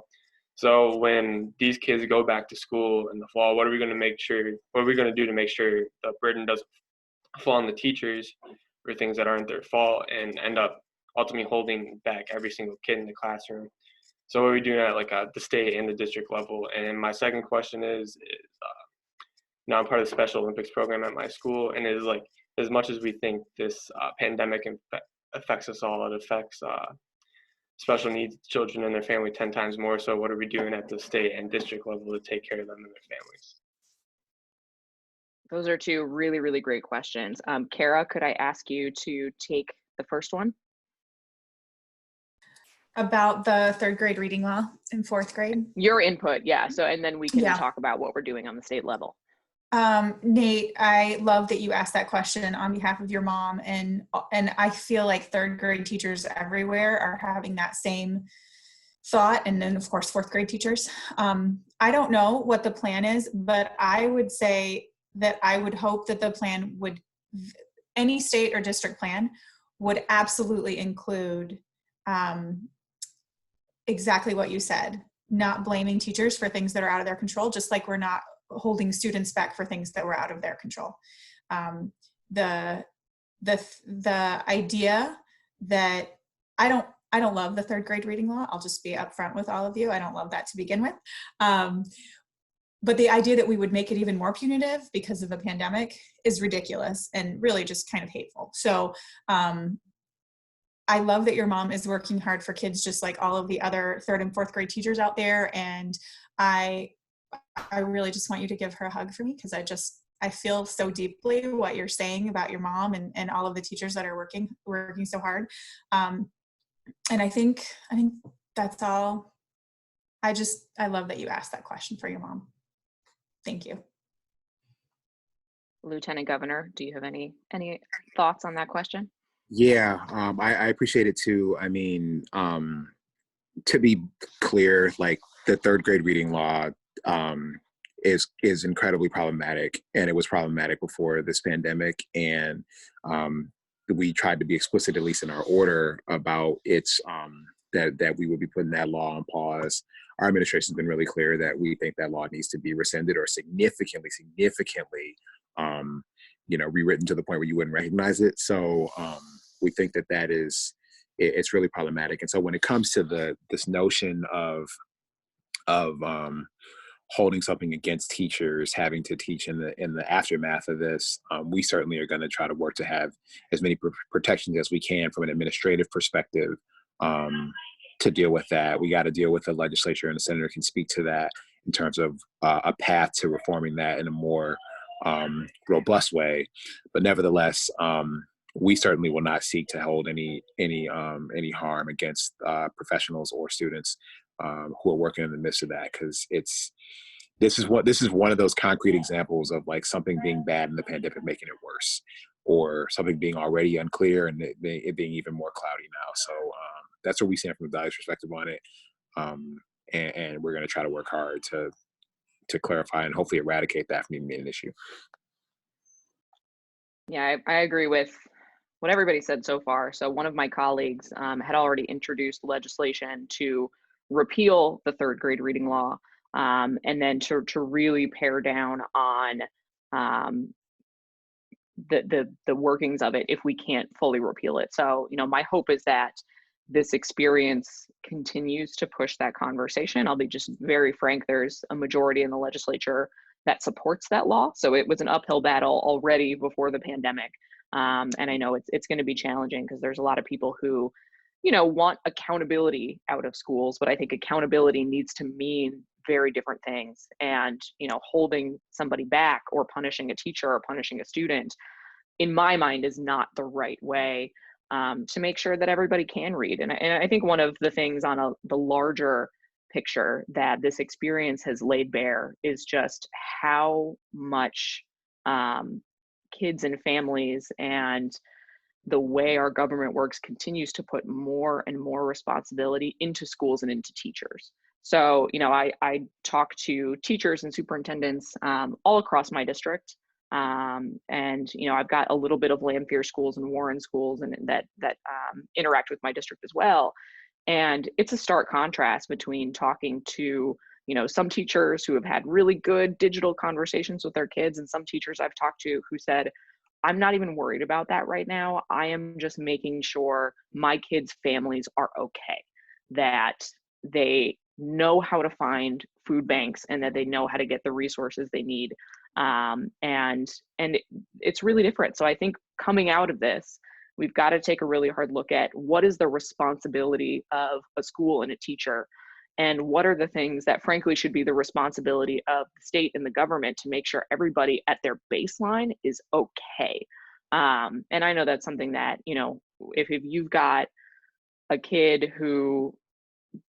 H: So when these kids go back to school in the fall, what are we going to do to make sure the burden doesn't fall on the teachers for things that aren't their fault and end up ultimately holding back every single kid in the classroom? So what are we doing at the state and the district level? And my second question is now I'm part of the Special Olympics program at my school, and it is as much as we think this pandemic affects us all, it affects special needs children and their family 10 times more. So what are we doing at the state and district level to take care of them and their families?
A: Those are two really, really great questions. Cara, could I ask you to take the first one?
C: About the third grade reading law in fourth grade?
A: Your input, yeah. So, and then we can
C: Yeah.
A: talk about what we're doing on the state level.
C: Nate, I love that you asked that question on behalf of your mom, and I feel like third grade teachers everywhere are having that same thought, and then of course fourth grade teachers. I don't know what the plan is, but I would say that I would hope that the plan any state or district plan would absolutely include exactly what you said, not blaming teachers for things that are out of their control, just like we're not holding students back for things that were out of their control. The idea that I don't love the third grade reading law. I'll just be upfront with all of you. I don't love that to begin with. But the idea that we would make it even more punitive because of a pandemic is ridiculous and really just kind of hateful. So I love that your mom is working hard for kids just like all of the other 3rd and 4th grade teachers out there. And I really just want you to give her a hug for me, because I feel so deeply what you're saying about your mom and all of the teachers that are working so hard. And I think that's all. I love that you asked that question for your mom. Thank you.
A: Lieutenant Governor, do you have any thoughts on that question?
B: Yeah, I appreciate it too. I mean, to be clear, like the 3rd grade reading law is incredibly problematic, and it was problematic before this pandemic. And we tried to be explicit, at least in our order, about its that we would be putting that law on pause. Our administration has been really clear that we think that law needs to be rescinded or significantly rewritten to the point where you wouldn't recognize it. So we think that it's really problematic. And so when it comes to this notion of holding something against teachers having to teach in the aftermath of this, we certainly are going to try to work to have as many protections as we can from an administrative perspective to deal with that. We got to deal with the legislature, and the senator can speak to that in terms of a path to reforming that in a more robust way. But nevertheless, we certainly will not seek to hold any harm against professionals or students who are working in the midst of that, because this is one of those concrete examples of like something being bad in the pandemic making it worse, or something being already unclear and it being even more cloudy now. So that's where we stand from the values perspective on it, and we're going to try to work hard to clarify and hopefully eradicate that from even being an issue.
A: Yeah, I agree with what everybody said so far. So one of my colleagues had already introduced legislation to repeal the 3rd grade reading law, and then to really pare down on the workings of it if we can't fully repeal it. So, my hope is that this experience continues to push that conversation. I'll be just very frank, there's a majority in the legislature that supports that law. So it was an uphill battle already before the pandemic. And I know it's going to be challenging because there's a lot of people who, want accountability out of schools, but I think accountability needs to mean very different things. And, holding somebody back or punishing a teacher or punishing a student, in my mind, is not the right way to make sure that everybody can read. And I think one of the things on the larger picture that this experience has laid bare is just how much kids and families and the way our government works continues to put more and more responsibility into schools and into teachers. So, I talk to teachers and superintendents all across my district. And, I've got a little bit of Lanphier schools and Warren schools and that interact with my district as well. And it's a stark contrast between talking to, some teachers who have had really good digital conversations with their kids, and some teachers I've talked to who said, I'm not even worried about that right now. I am just making sure my kids' families are okay, that they know how to find food banks and that they know how to get the resources they need. And it's really different. So I think coming out of this, we've got to take a really hard look at what is the responsibility of a school and a teacher, and what are the things that frankly should be the responsibility of the state and the government to make sure everybody at their baseline is okay. And I know that's something that, if you've got a kid who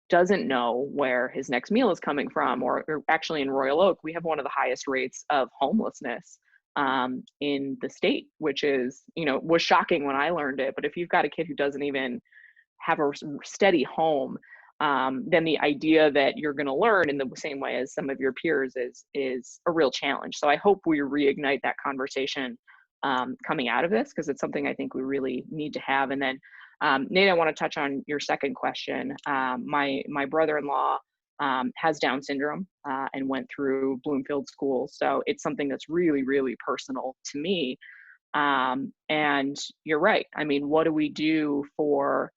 A: doesn't know where his next meal is coming from, or actually in Royal Oak, we have one of the highest rates of homelessness in the state, which is, was shocking when I learned it. But if you've got a kid who doesn't even have a steady home, then the idea that you're going to learn in the same way as some of your peers is a real challenge. So I hope we reignite that conversation coming out of this, because it's something I think we really need to have. And then Nate, I want to touch on your second question. My brother-in-law has Down syndrome and went through Bloomfield Schools. So it's something that's really, really personal to me. And you're right. I mean, what do we do for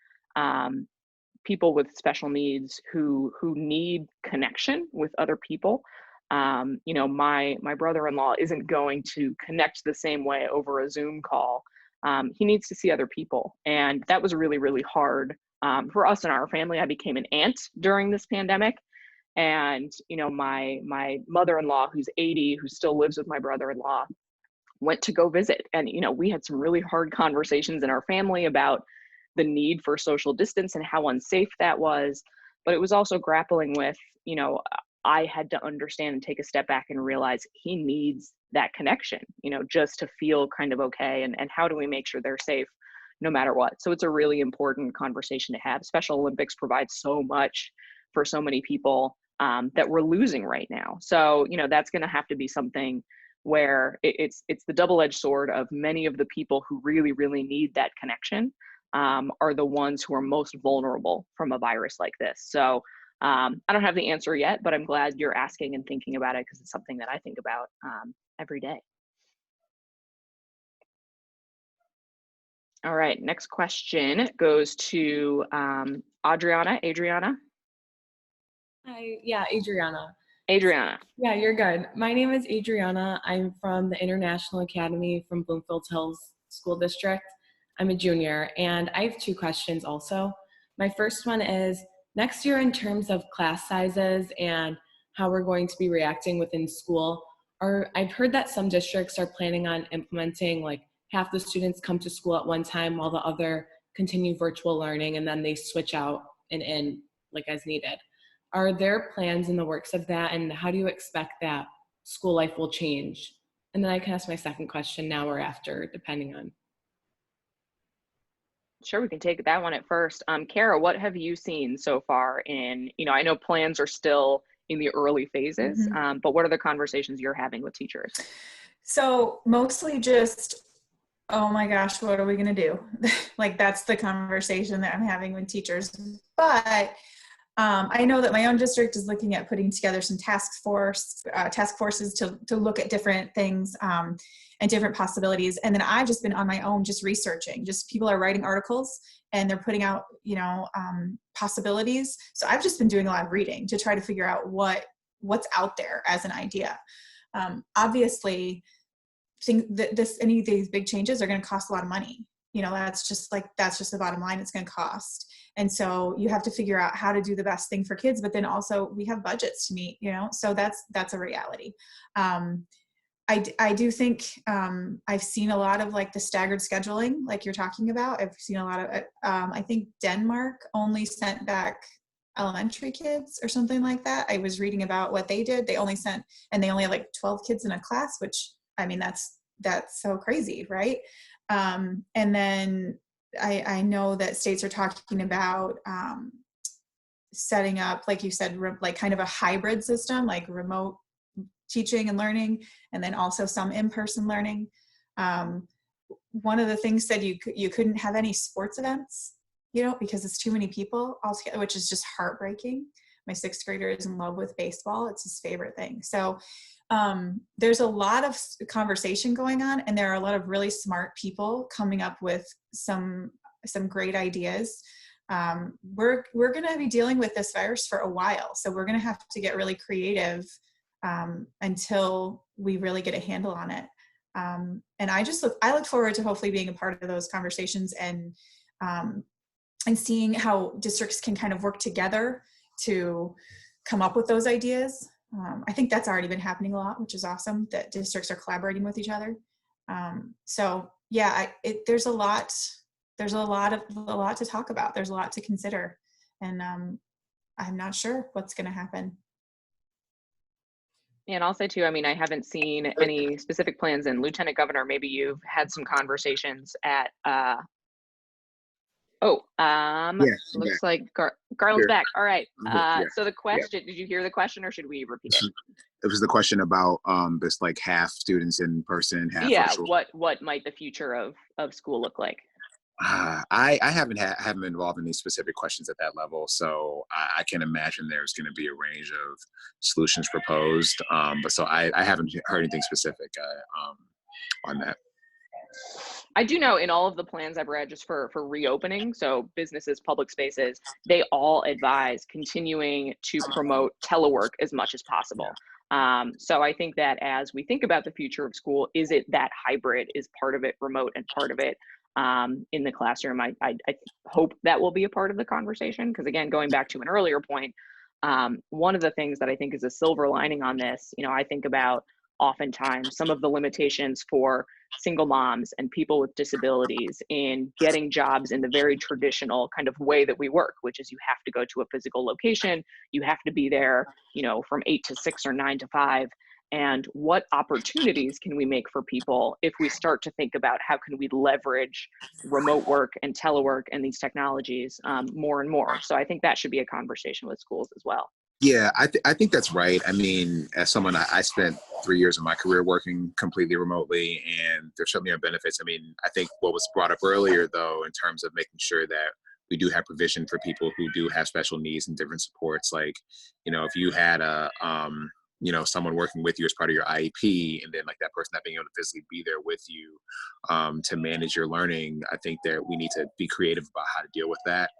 A: people with special needs who need connection with other people? My brother-in-law isn't going to connect the same way over a Zoom call he needs to see other people. And that was really, really hard for us and our family. I became an aunt during this pandemic. And, you know, my mother-in-law, who's 80, who still lives with my brother-in-law, went to go visit. And, you know, we had some really hard conversations in our family about the need for social distance and how unsafe that was. But it was also grappling with, you know, I had to understand and take a step back and realize he needs that connection, you know, just to feel kind of okay. And how do we make sure they're safe no matter what? So it's a really important conversation to have. Special Olympics provide so much for so many people that we're losing right now. So, you know, that's going to have to be something where it's the double-edged sword of many of the people who really, really need that connection are the ones who are most vulnerable from a virus like this. So I don't have the answer yet, but I'm glad you're asking and thinking about it, because it's something that I think about every day. All right, next question goes to Adriana.
I: Hi, yeah, Adriana.
A: Yeah,
I: you're good. My name is Adriana. I'm from the International Academy from Bloomfield Hills School District. I'm a junior, and I have two questions also. My first one is, next year, in terms of class sizes and how we're going to be reacting within school, I've heard that some districts are planning on implementing like half the students come to school at one time while the other continue virtual learning, and then they switch out and in like as needed. Are there plans in the works of that, and how do you expect that school life will change? And then I can ask my second question now or after, depending on.
A: Sure, we can take that one at first. Kara, what have you seen so far in, you know, I know plans are still in the early phases, but what are the conversations you're having with teachers?
C: So mostly just, oh my gosh, what are we going to do? Like, that's the conversation that I'm having with teachers. But I know that my own district is looking at putting together some task forces to look at different things and different possibilities. And then I've just been on my own, just researching. Just people are writing articles and they're putting out, you know, possibilities. So I've just been doing a lot of reading to try to figure out what's out there as an idea. Obviously, any of these big changes are going to cost a lot of money. You know, that's just the bottom line. It's going to cost. And so you have to figure out how to do the best thing for kids, but then also we have budgets to meet, you know, so that's a reality. I do think I've seen a lot of like the staggered scheduling, like you're talking about. I've seen a lot of I think Denmark only sent back elementary kids or something like that. I was reading about what they did. They only had like 12 kids in a class, which, I mean, that's so crazy, right? And then I know that states are talking about setting up, like you said, like kind of a hybrid system, like remote teaching and learning, and then also some in-person learning. One of the things said you couldn't have any sports events, you know, because it's too many people altogether, which is just heartbreaking. My 6th grader is in love with baseball. It's his favorite thing. So there's a lot of conversation going on, and there are a lot of really smart people coming up with some great ideas. We're going to be dealing with this virus for a while, so we're going to have to get really creative until we really get a handle on it. And I look forward to hopefully being a part of those conversations and seeing how districts can kind of work together to come up with those ideas. I think that's already been happening a lot, which is awesome that districts are collaborating with each other. So yeah, there's a lot to talk about. There's a lot to consider, and I'm not sure what's going to happen.
A: And I'll say too, I mean, I haven't seen any specific plans, and Lieutenant Governor, maybe you've had some conversations at looks like Garland's back. All right. So the question, did you hear the question, or should we repeat it?
B: It was the question about this like half students in person, half virtual.
A: What might the future of school look like?
B: I haven't been involved in these specific questions at that level, so I can imagine there's going to be a range of solutions proposed. But so I haven't heard anything specific on that.
A: I do know in all of the plans I've read just for reopening, so businesses, public spaces, they all advise continuing to promote telework as much as possible. So I think that as we think about the future of school, is it that hybrid? Is part of it remote and part of it in the classroom? I hope that will be a part of the conversation, because again, going back to an earlier point, one of the things that I think is a silver lining on this, I think about oftentimes some of the limitations for single moms and people with disabilities in getting jobs in the very traditional kind of way that we work, which is you have to go to a physical location, you have to be there, from 8 to 6 or 9 to 5. And what opportunities can we make for people if we start to think about how can we leverage remote work and telework and these technologies more and more? So I think that should be a conversation with schools as well.
B: Yeah, I think that's right. I mean, as someone, I spent 3 years of my career working completely remotely, and there certainly are benefits. I mean, I think what was brought up earlier, though, in terms of making sure that we do have provision for people who do have special needs and different supports, like, if you had someone working with you as part of your IEP, and then like that person not being able to physically be there with you to manage your learning, I think that we need to be creative about how to deal with that.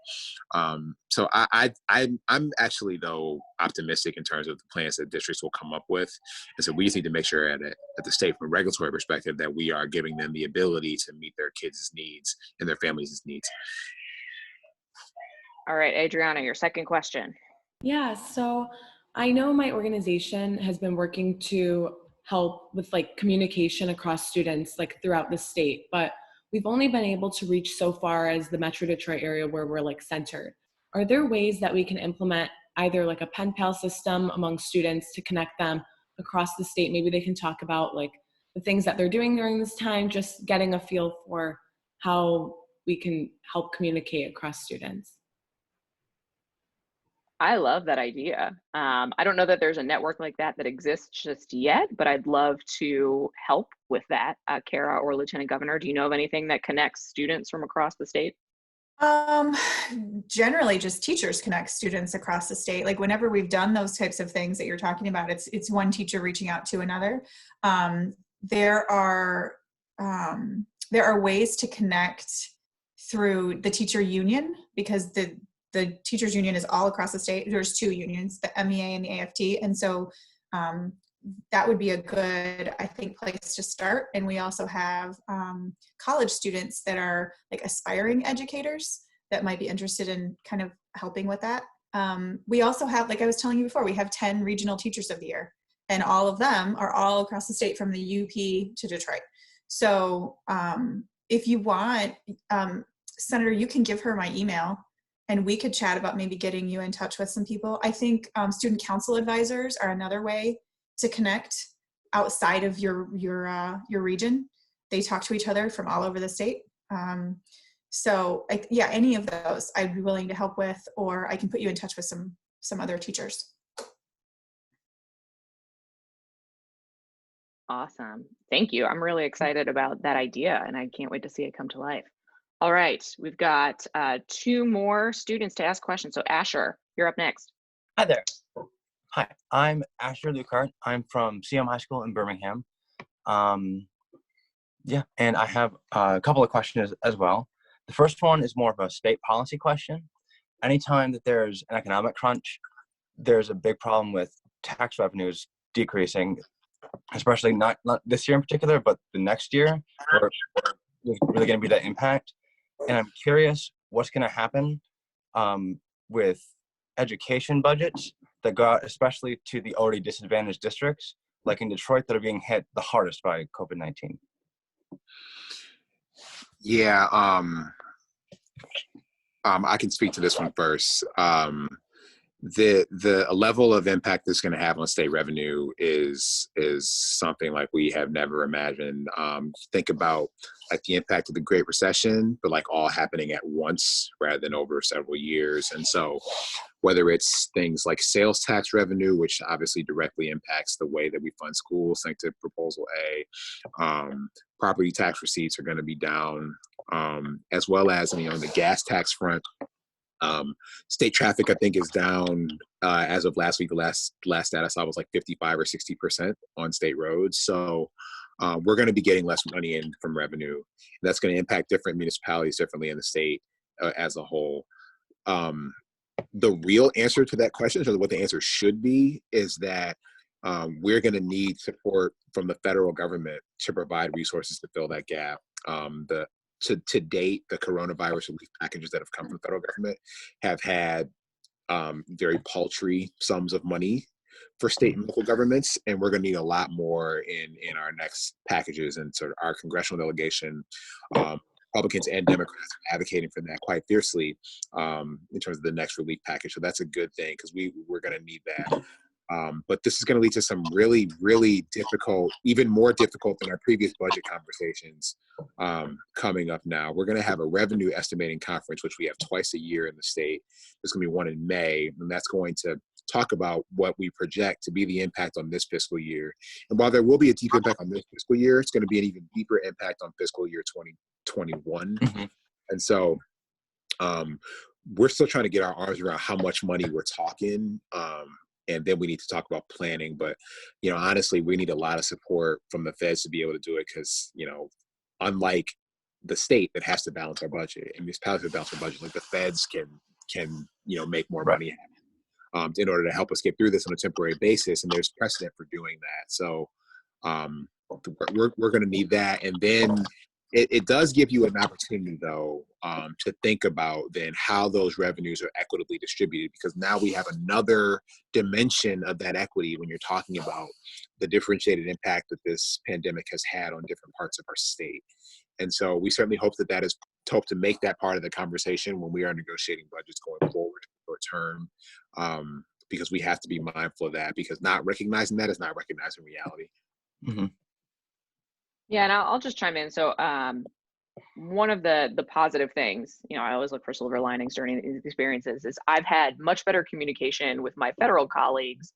B: So I'm actually, though, optimistic in terms of the plans that districts will come up with. And so we just need to make sure at the state, from a regulatory perspective, that we are giving them the ability to meet their kids' needs and their families' needs.
A: All right, Adriana, your second question.
I: Yeah, so I know my organization has been working to help with communication across students throughout the state, but we've only been able to reach so far as the Metro Detroit area where we're centered. Are there ways that we can implement either a pen pal system among students to connect them across the state? Maybe they can talk about the things that they're doing during this time, just getting a feel for how we can help communicate across students.
A: I love that idea. I don't know that there's a network like that exists just yet, but I'd love to help with that. Cara or Lieutenant Governor, do you know of anything that connects students from across the state?
C: Generally just teachers connect students across the state. Whenever we've done those types of things that you're talking about, it's one teacher reaching out to another. There are ways to connect through the teacher union, because the teachers union is all across the state. There's 2 unions, the MEA and the AFT. And so that would be a good, I think, place to start. And we also have college students that are aspiring educators that might be interested in kind of helping with that. We also have, like I was telling you before, we have 10 regional teachers of the year, and all of them are all across the state from the UP to Detroit. So if you want, Senator, you can give her my email, and we could chat about maybe getting you in touch with some people. I think student council advisors are another way to connect outside of your region. They talk to each other from all over the state. So yeah, any of those I'd be willing to help with, or I can put you in touch with some other teachers.
A: Awesome. Thank you. I'm really excited about that idea, and I can't wait to see it come to life. All right, we've got 2 more students to ask questions. So Asher, you're up next.
J: Hi there. Hi, I'm Asher Lucart. I'm from CM High School in Birmingham. Yeah, and I have a couple of questions as well. The first one is more of a state policy question. Anytime that there's an economic crunch, there's a big problem with tax revenues decreasing, especially not this year in particular, but the next year, where there's really going to be that impact. And I'm curious what's going to happen with education budgets that go out especially to the already disadvantaged districts, like in Detroit, that are being hit the hardest by COVID-19.
B: Yeah, I can speak to this one first. The level of impact that's going to have on state revenue is something like we have never imagined. Think about the impact of the Great Recession, but all happening at once rather than over several years. And so whether it's things like sales tax revenue, which obviously directly impacts the way that we fund schools, thanks to Proposal A, property tax receipts are going to be down, as well as on the gas tax front. State traffic, I think, is down as of last week. The last stat I saw was 55 or 60% on state roads. So we're going to be getting less money in from revenue. That's going to impact different municipalities differently in the state as a whole. The real answer to that question, or what the answer should be, is that we're going to need support from the federal government to provide resources to fill that gap. To date, the coronavirus relief packages that have come from the federal government have had very paltry sums of money for state and local governments, and we're going to need a lot more in our next packages. And sort of our congressional delegation, Republicans and Democrats are advocating for that quite fiercely in terms of the next relief package. So that's a good thing because we're going to need that. But this is going to lead to some really, really difficult, even more difficult than our previous budget conversations coming up now. We're going to have a revenue estimating conference, which we have twice a year in the state. There's going to be one in May, and that's going to talk about what we project to be the impact on this fiscal year. And while there will be a deep impact on this fiscal year, it's going to be an even deeper impact on fiscal year 2021. And so we're still trying to get our arms around how much money we're talking. And then we need to talk about planning. But, honestly, we need a lot of support from the feds to be able to do it because, unlike the state that has to balance our budget and municipalities that balance our budget, like the feds can make more money in order to help us get through this on a temporary basis. And there's precedent for doing that. So we're going to need that. And then it does give you an opportunity, though, to think about then how those revenues are equitably distributed, because now we have another dimension of that equity when you're talking about the differentiated impact that this pandemic has had on different parts of our state. And so we certainly hope that is hope to make that part of the conversation when we are negotiating budgets going forward short term, because we have to be mindful of that, because not recognizing that is not recognizing reality.
A: Yeah, and I'll just chime in. So one of the positive things, I always look for silver linings during these experiences, is I've had much better communication with my federal colleagues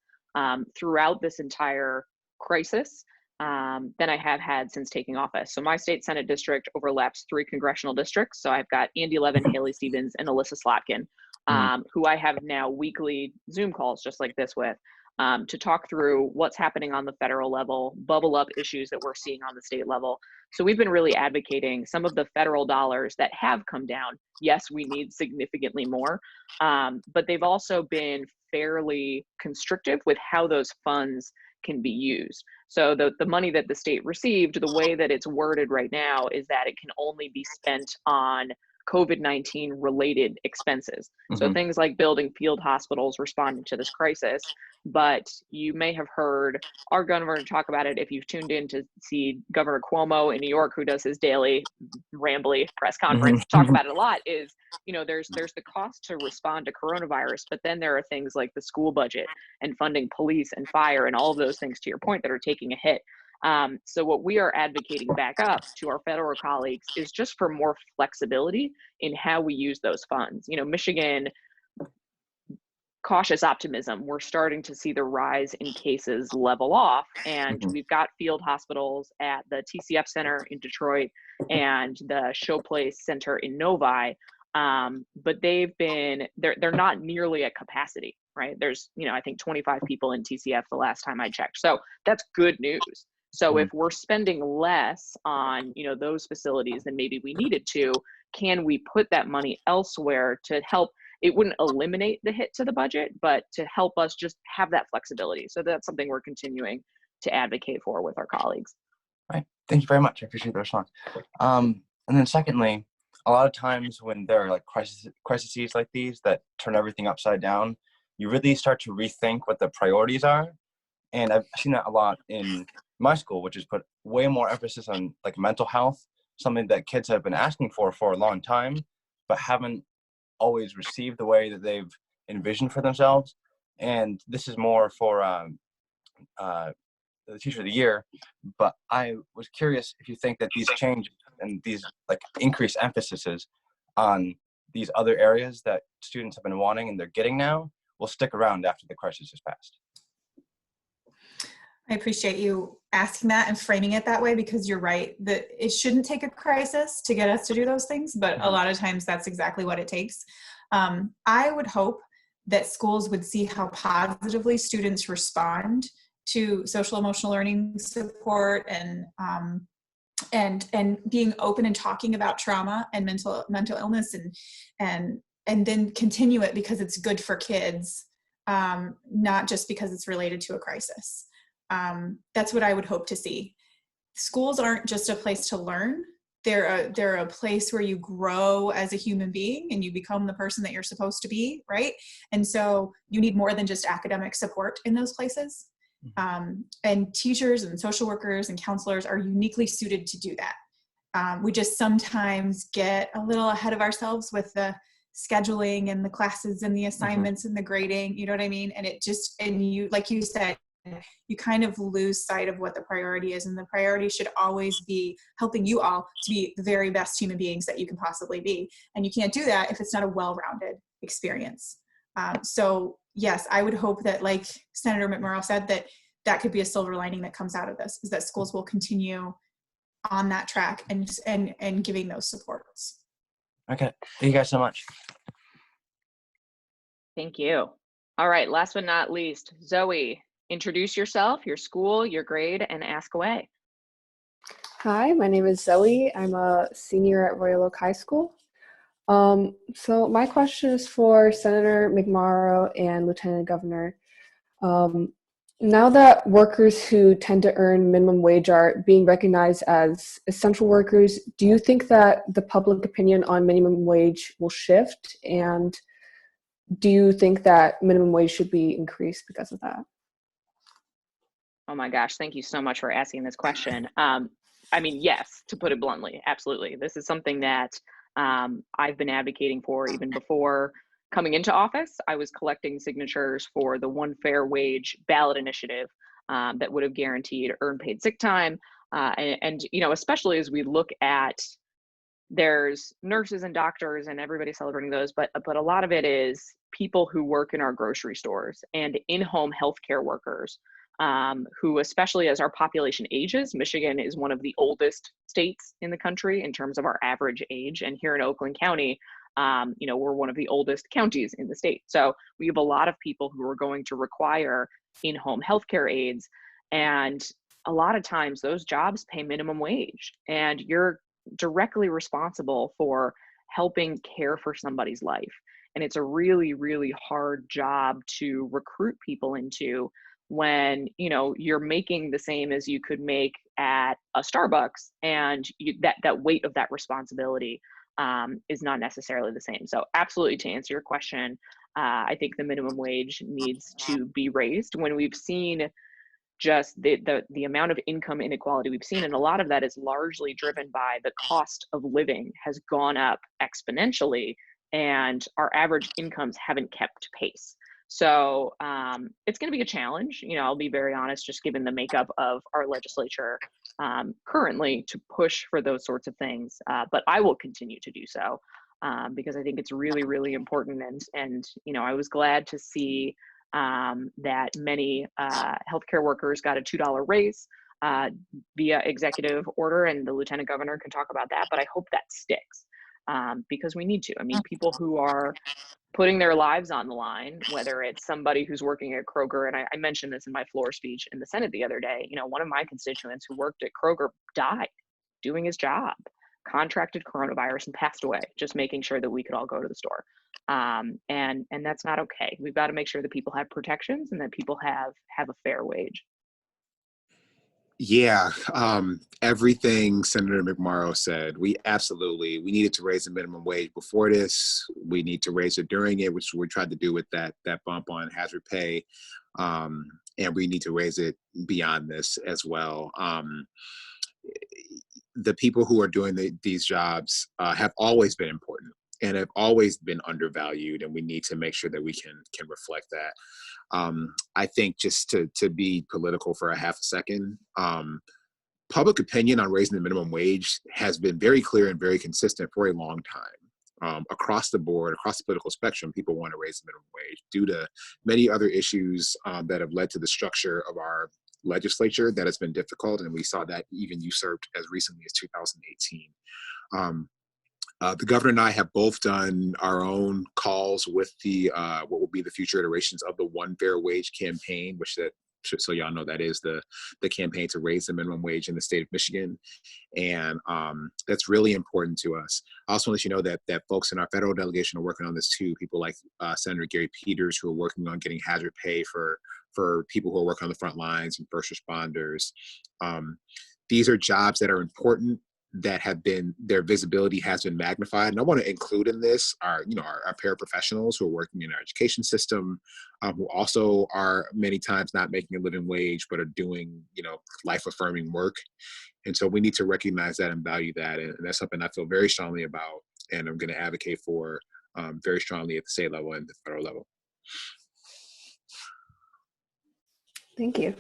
A: throughout this entire crisis than I have had since taking office. So my state Senate district overlaps 3 congressional districts. So I've got Andy Levin, Haley Stevens, and Alyssa Slotkin, who I have now weekly Zoom calls just like this with. To talk through what's happening on the federal level, bubble up issues that we're seeing on the state level. So we've been really advocating some of the federal dollars that have come down. Yes, we need significantly more, but they've also been fairly constrictive with how those funds can be used. So the money that the state received, the way that it's worded right now is that it can only be spent on COVID-19 related expenses. So things like building field hospitals, responding to this crisis. But you may have heard our governor talk about it if you've tuned in to see Governor Cuomo in New York, who does his daily rambly press conference, talk about it a lot, is, there's the cost to respond to coronavirus, but then there are things like the school budget and funding police and fire and all of those things, to your point, that are taking a hit. So what we are advocating back up to our federal colleagues is just for more flexibility in how we use those funds. Michigan, cautious optimism, we're starting to see the rise in cases level off, and we've got field hospitals at the TCF Center in Detroit and the Showplace Center in Novi, but they're not nearly at capacity, right? There's, I think 25 people in TCF the last time I checked. So that's good news. So if we're spending less on, those facilities than maybe we needed to, can we put that money elsewhere to help? It wouldn't eliminate the hit to the budget, but to help us just have that flexibility. So that's something we're continuing to advocate for with our colleagues.
J: Right. Thank you very much. I appreciate the response. And then secondly, a lot of times when there are like crises like these that turn everything upside down, you really start to rethink what the priorities are. And I've seen that a lot in my school, which has put way more emphasis on like mental health, something that kids have been asking for a long time, but haven't always received the way that they've envisioned for themselves. And this is more for the teacher of the year, but I was curious if you think that these changes and these like increased emphases on these other areas that students have been wanting and they're getting now will stick around after the crisis is passed.
C: I appreciate you asking that and framing it that way, because you're right that it shouldn't take a crisis to get us to do those things, but a lot of times that's exactly what it takes. I would hope that schools would see how positively students respond to social emotional learning support and being open and talking about trauma and mental illness and then continue it because it's good for kids, not just because it's related to a crisis. That's what I would hope to see. Schools aren't just a place to learn. They're a place where you grow as a human being and you become the person that you're supposed to be, right? And so you need more than just academic support in those places. And teachers and social workers and counselors are uniquely suited to do that. We just sometimes get a little ahead of ourselves with the scheduling and the classes and the assignments and the grading, you know what I mean? And it just, and you, like you said, you kind of lose sight of what the priority is. And the priority should always be helping you all to be the very best human beings that you can possibly be. And you can't do that if it's not a well-rounded experience. So yes, I would hope that, like Senator McMorrow said, that could be a silver lining that comes out of this, is that schools will continue on that track and giving those supports.
J: Okay, thank you guys so much.
A: Thank you. All right, last but not least, Zoe, introduce yourself, your school, your grade, and ask away.
K: Hi, my name is Zoe. I'm a senior at Royal Oak High School. So my question is for Senator McMorrow and Lieutenant Governor. Now that workers who tend to earn minimum wage are being recognized as essential workers, do you think that the public opinion on minimum wage will shift? And do you think that minimum wage should be increased because of that?
A: Oh my gosh, thank you so much for asking this question. I mean, yes, to put it bluntly, absolutely. This is something that I've been advocating for even before coming into office. I was collecting signatures for the One Fair Wage ballot initiative that would have guaranteed earned paid sick time. And you know, especially as we look at, there's nurses and doctors and everybody celebrating those, but a lot of it is people who work in our grocery stores and in-home healthcare workers. Who, especially as our population ages, Michigan is one of the oldest states in the country in terms of our average age. And here in Oakland County, you know, we're one of the oldest counties in the state. So we have a lot of people who are going to require in-home healthcare aides. And a lot of times those jobs pay minimum wage, and you're directly responsible for helping care for somebody's life. And it's a really, really hard job to recruit people into, when, you know, you're making the same as you could make at a Starbucks, and that weight of that responsibility is not necessarily the same. So absolutely, to answer your question, I think the minimum wage needs to be raised. When we've seen just the amount of income inequality we've seen, and a lot of that is largely driven by the cost of living has gone up exponentially, and our average incomes haven't kept pace. So it's going to be a challenge, you know, I'll be very honest, just given the makeup of our legislature currently, to push for those sorts of things. But I will continue to do so because I think it's really, really important. And you know, I was glad to see that many healthcare workers got a $2 raise via executive order, and the Lieutenant Governor can talk about that. But I hope that sticks because we need to. I mean, people who are putting their lives on the line, whether it's somebody who's working at Kroger, and I mentioned this in my floor speech in the Senate the other day, you know, one of my constituents who worked at Kroger died doing his job, contracted coronavirus, and passed away, just making sure that we could all go to the store. And that's not okay. We've got to make sure that people have protections and that people have a fair wage.
B: Yeah, everything Senator McMorrow said, we needed to raise the minimum wage before this. We need to raise it during it, which we tried to do with that bump on hazard pay. And we need to raise it beyond this as well. The people who are doing these jobs have always been important and have always been undervalued, and we need to make sure that we can reflect that. I think, just to be political for a half a second, public opinion on raising the minimum wage has been very clear and very consistent for a long time. Across the board, across the political spectrum, people want to raise the minimum wage due to many other issues that have led to the structure of our legislature that has been difficult, and we saw that even usurped as recently as 2018. The governor and I have both done our own calls with the what will be the future iterations of the One Fair Wage campaign, which so y'all know, that is the campaign to raise the minimum wage in the state of Michigan. And that's really important to us. I also want to let you know that folks in our federal delegation are working on this too. People like Senator Gary Peters, who are working on getting hazard pay for for people who are working on the front lines and first responders. These are jobs that are important, that have been, their visibility has been magnified. And I want to include in this our paraprofessionals who are working in our education system, who also are many times not making a living wage, but are doing, life affirming work. And so we need to recognize that and value that. And that's something I feel very strongly about, and I'm going to advocate for very strongly at the state level and the federal level.
K: Thank you.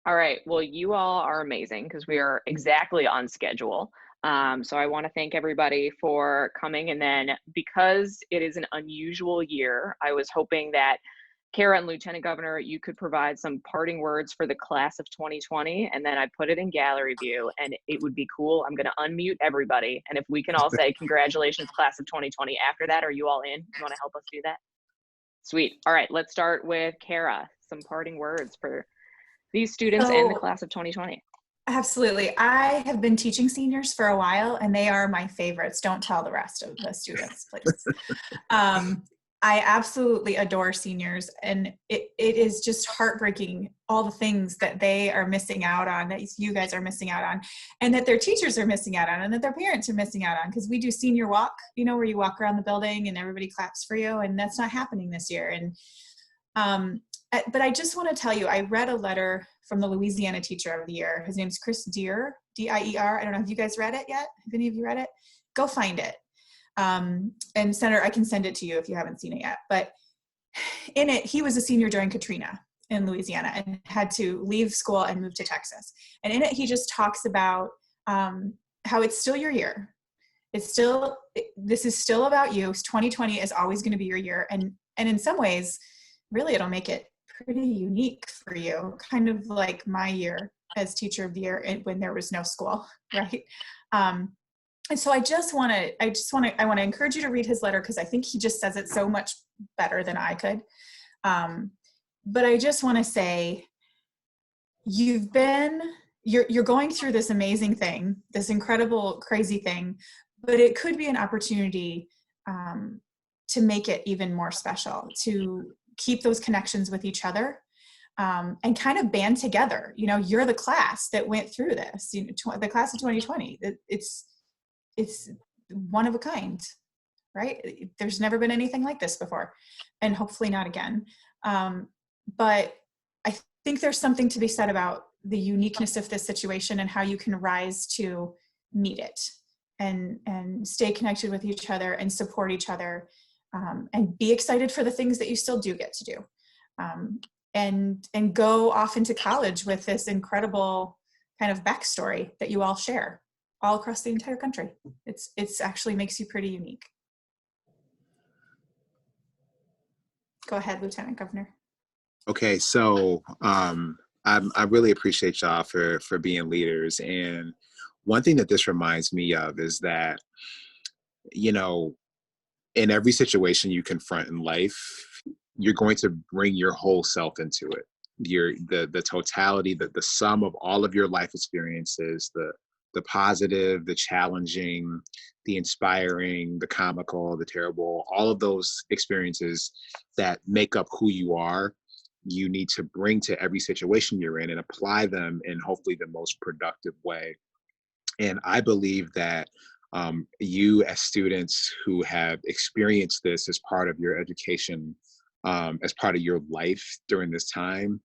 A: All right. Well, you all are amazing because we are exactly on schedule. So I want to thank everybody for coming. And then because it is an unusual year, I was hoping that Cara and Lieutenant Governor, you could provide some parting words for the class of 2020. And then I put it in gallery view, and it would be cool. I'm going to unmute everybody. And if we can all say congratulations, class of 2020 after that, are you all in? You want to help us do that? Sweet. All right. Let's start with Cara. Some parting words for these students and the class of 2020.
C: Absolutely. I have been teaching seniors for a while, and they are my favorites. Don't tell the rest of the students, please. I absolutely adore seniors, and it is just heartbreaking, all the things that they are missing out on, that you guys are missing out on, and that their teachers are missing out on, and that their parents are missing out on, because we do senior walk, where you walk around the building and everybody claps for you, and that's not happening this year. And but I just want to tell you, I read a letter from the Louisiana Teacher of the Year. His name's Chris Deere, D-I-E-R. I don't know, have you guys read it yet? Have any of you read it? Go find it. And Senator, I can send it to you if you haven't seen it yet. But in it, he was a senior during Katrina in Louisiana and had to leave school and move to Texas. And in it, he just talks about how it's still your year. This is still about you. 2020 is always going to be your year. And in some ways, really, it'll make it pretty unique for you, kind of like my year as Teacher of the Year when there was no school, right? And so I want to encourage you to read his letter, because I think he just says it so much better than I could. But I just want to say, you're going through this amazing thing, this incredible, crazy thing, but it could be an opportunity to make it even more special, to keep those connections with each other, and kind of band together. You're the class that went through this, the class of 2020. It's one of a kind, right? There's never been anything like this before, and hopefully not again. But I think there's something to be said about the uniqueness of this situation and how you can rise to meet it and stay connected with each other and support each other, and be excited for the things that you still do get to do, and go off into college with this incredible kind of backstory that you all share all across the entire country. It's actually makes you pretty unique. Go ahead, Lieutenant Governor.
B: Okay, so I really appreciate y'all for being leaders. And one thing that this reminds me of is that, in every situation you confront in life, you're going to bring your whole self into it. The totality, the sum of all of your life experiences, the positive, the challenging, the inspiring, the comical, the terrible, all of those experiences that make up who you are, you need to bring to every situation you're in and apply them in hopefully the most productive way. And I believe that you as students who have experienced this as part of your education, as part of your life during this time,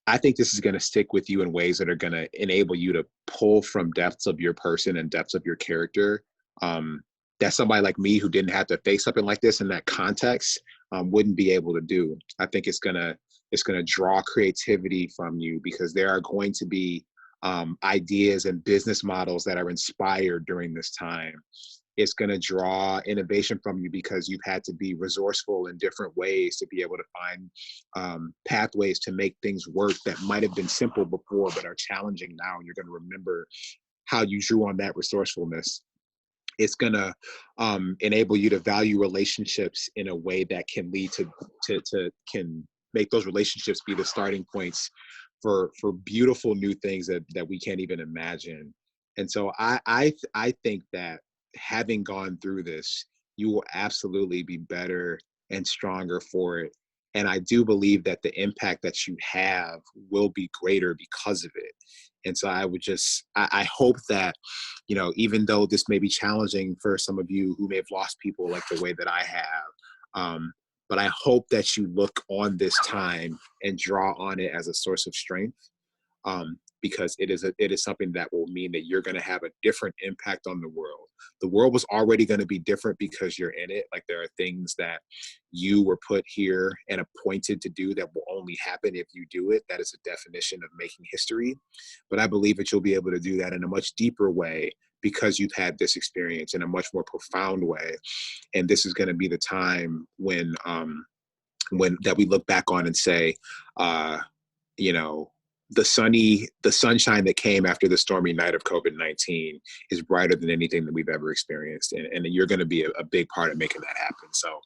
B: I think this is going to stick with you in ways that are going to enable you to pull from depths of your person and depths of your character, that somebody like me who didn't have to face something like this in that context wouldn't be able to do. I think it's going to draw creativity from you, because there are going to be ideas and business models that are inspired during this time. It's going to draw innovation from you because you've had to be resourceful in different ways to be able to find pathways to make things work that might have been simple before but are challenging now. And you're going to remember how you drew on that resourcefulness. It's going to enable you to value relationships in a way that can lead to can make those relationships be the starting points for beautiful new things that we can't even imagine. And so I think that having gone through this, you will absolutely be better and stronger for it. And I do believe that the impact that you have will be greater because of it. And so I would just, I hope that, you know, even though this may be challenging for some of you who may have lost people like the way that I have, but I hope that you look on this time and draw on it as a source of strength, because it is something that will mean that you're going to have a different impact on the world. The world was already going to be different because you're in it. Like, there are things that you were put here and appointed to do that will only happen if you do it. That is a definition of making history. But I believe that you'll be able to do that in a much deeper way because you've had this experience, in a much more profound way. And this is going to be the time when that we look back on and say, you know, the sunshine that came after the stormy night of COVID-19 is brighter than anything that we've ever experienced. And you're going to be a big part of making that happen. So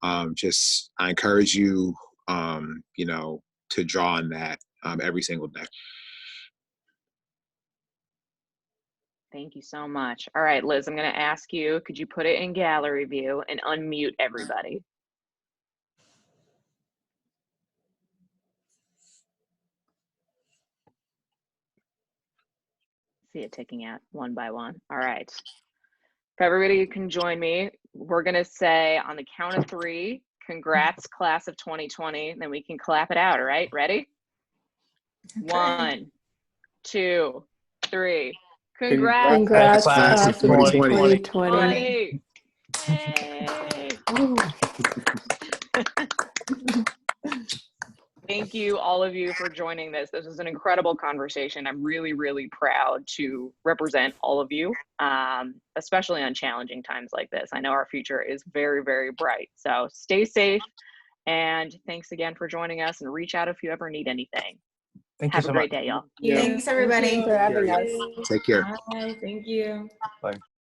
B: I encourage you, you know, to draw on that every single day.
A: Thank you so much. All right, Liz, I'm going to ask you, could you put it in gallery view and unmute everybody? See it ticking out one by one. All right. If everybody can join me, we're going to say on the count of 3, congrats, class of 2020. Then we can clap it out. All right, ready? Okay. 1, 2, 3.
K: Congrats, class of
A: 2020. Yay. Thank you, all of you, for joining this. This was an incredible conversation. I'm really, really proud to represent all of you, especially on challenging times like this. I know our future is very, very bright. So stay safe, and thanks again for joining us, and reach out if you ever need anything. Have a great day, y'all.
C: Thanks, everybody.
K: Thank you for having us.
B: Take care.
I: Bye. Thank you.
J: Bye.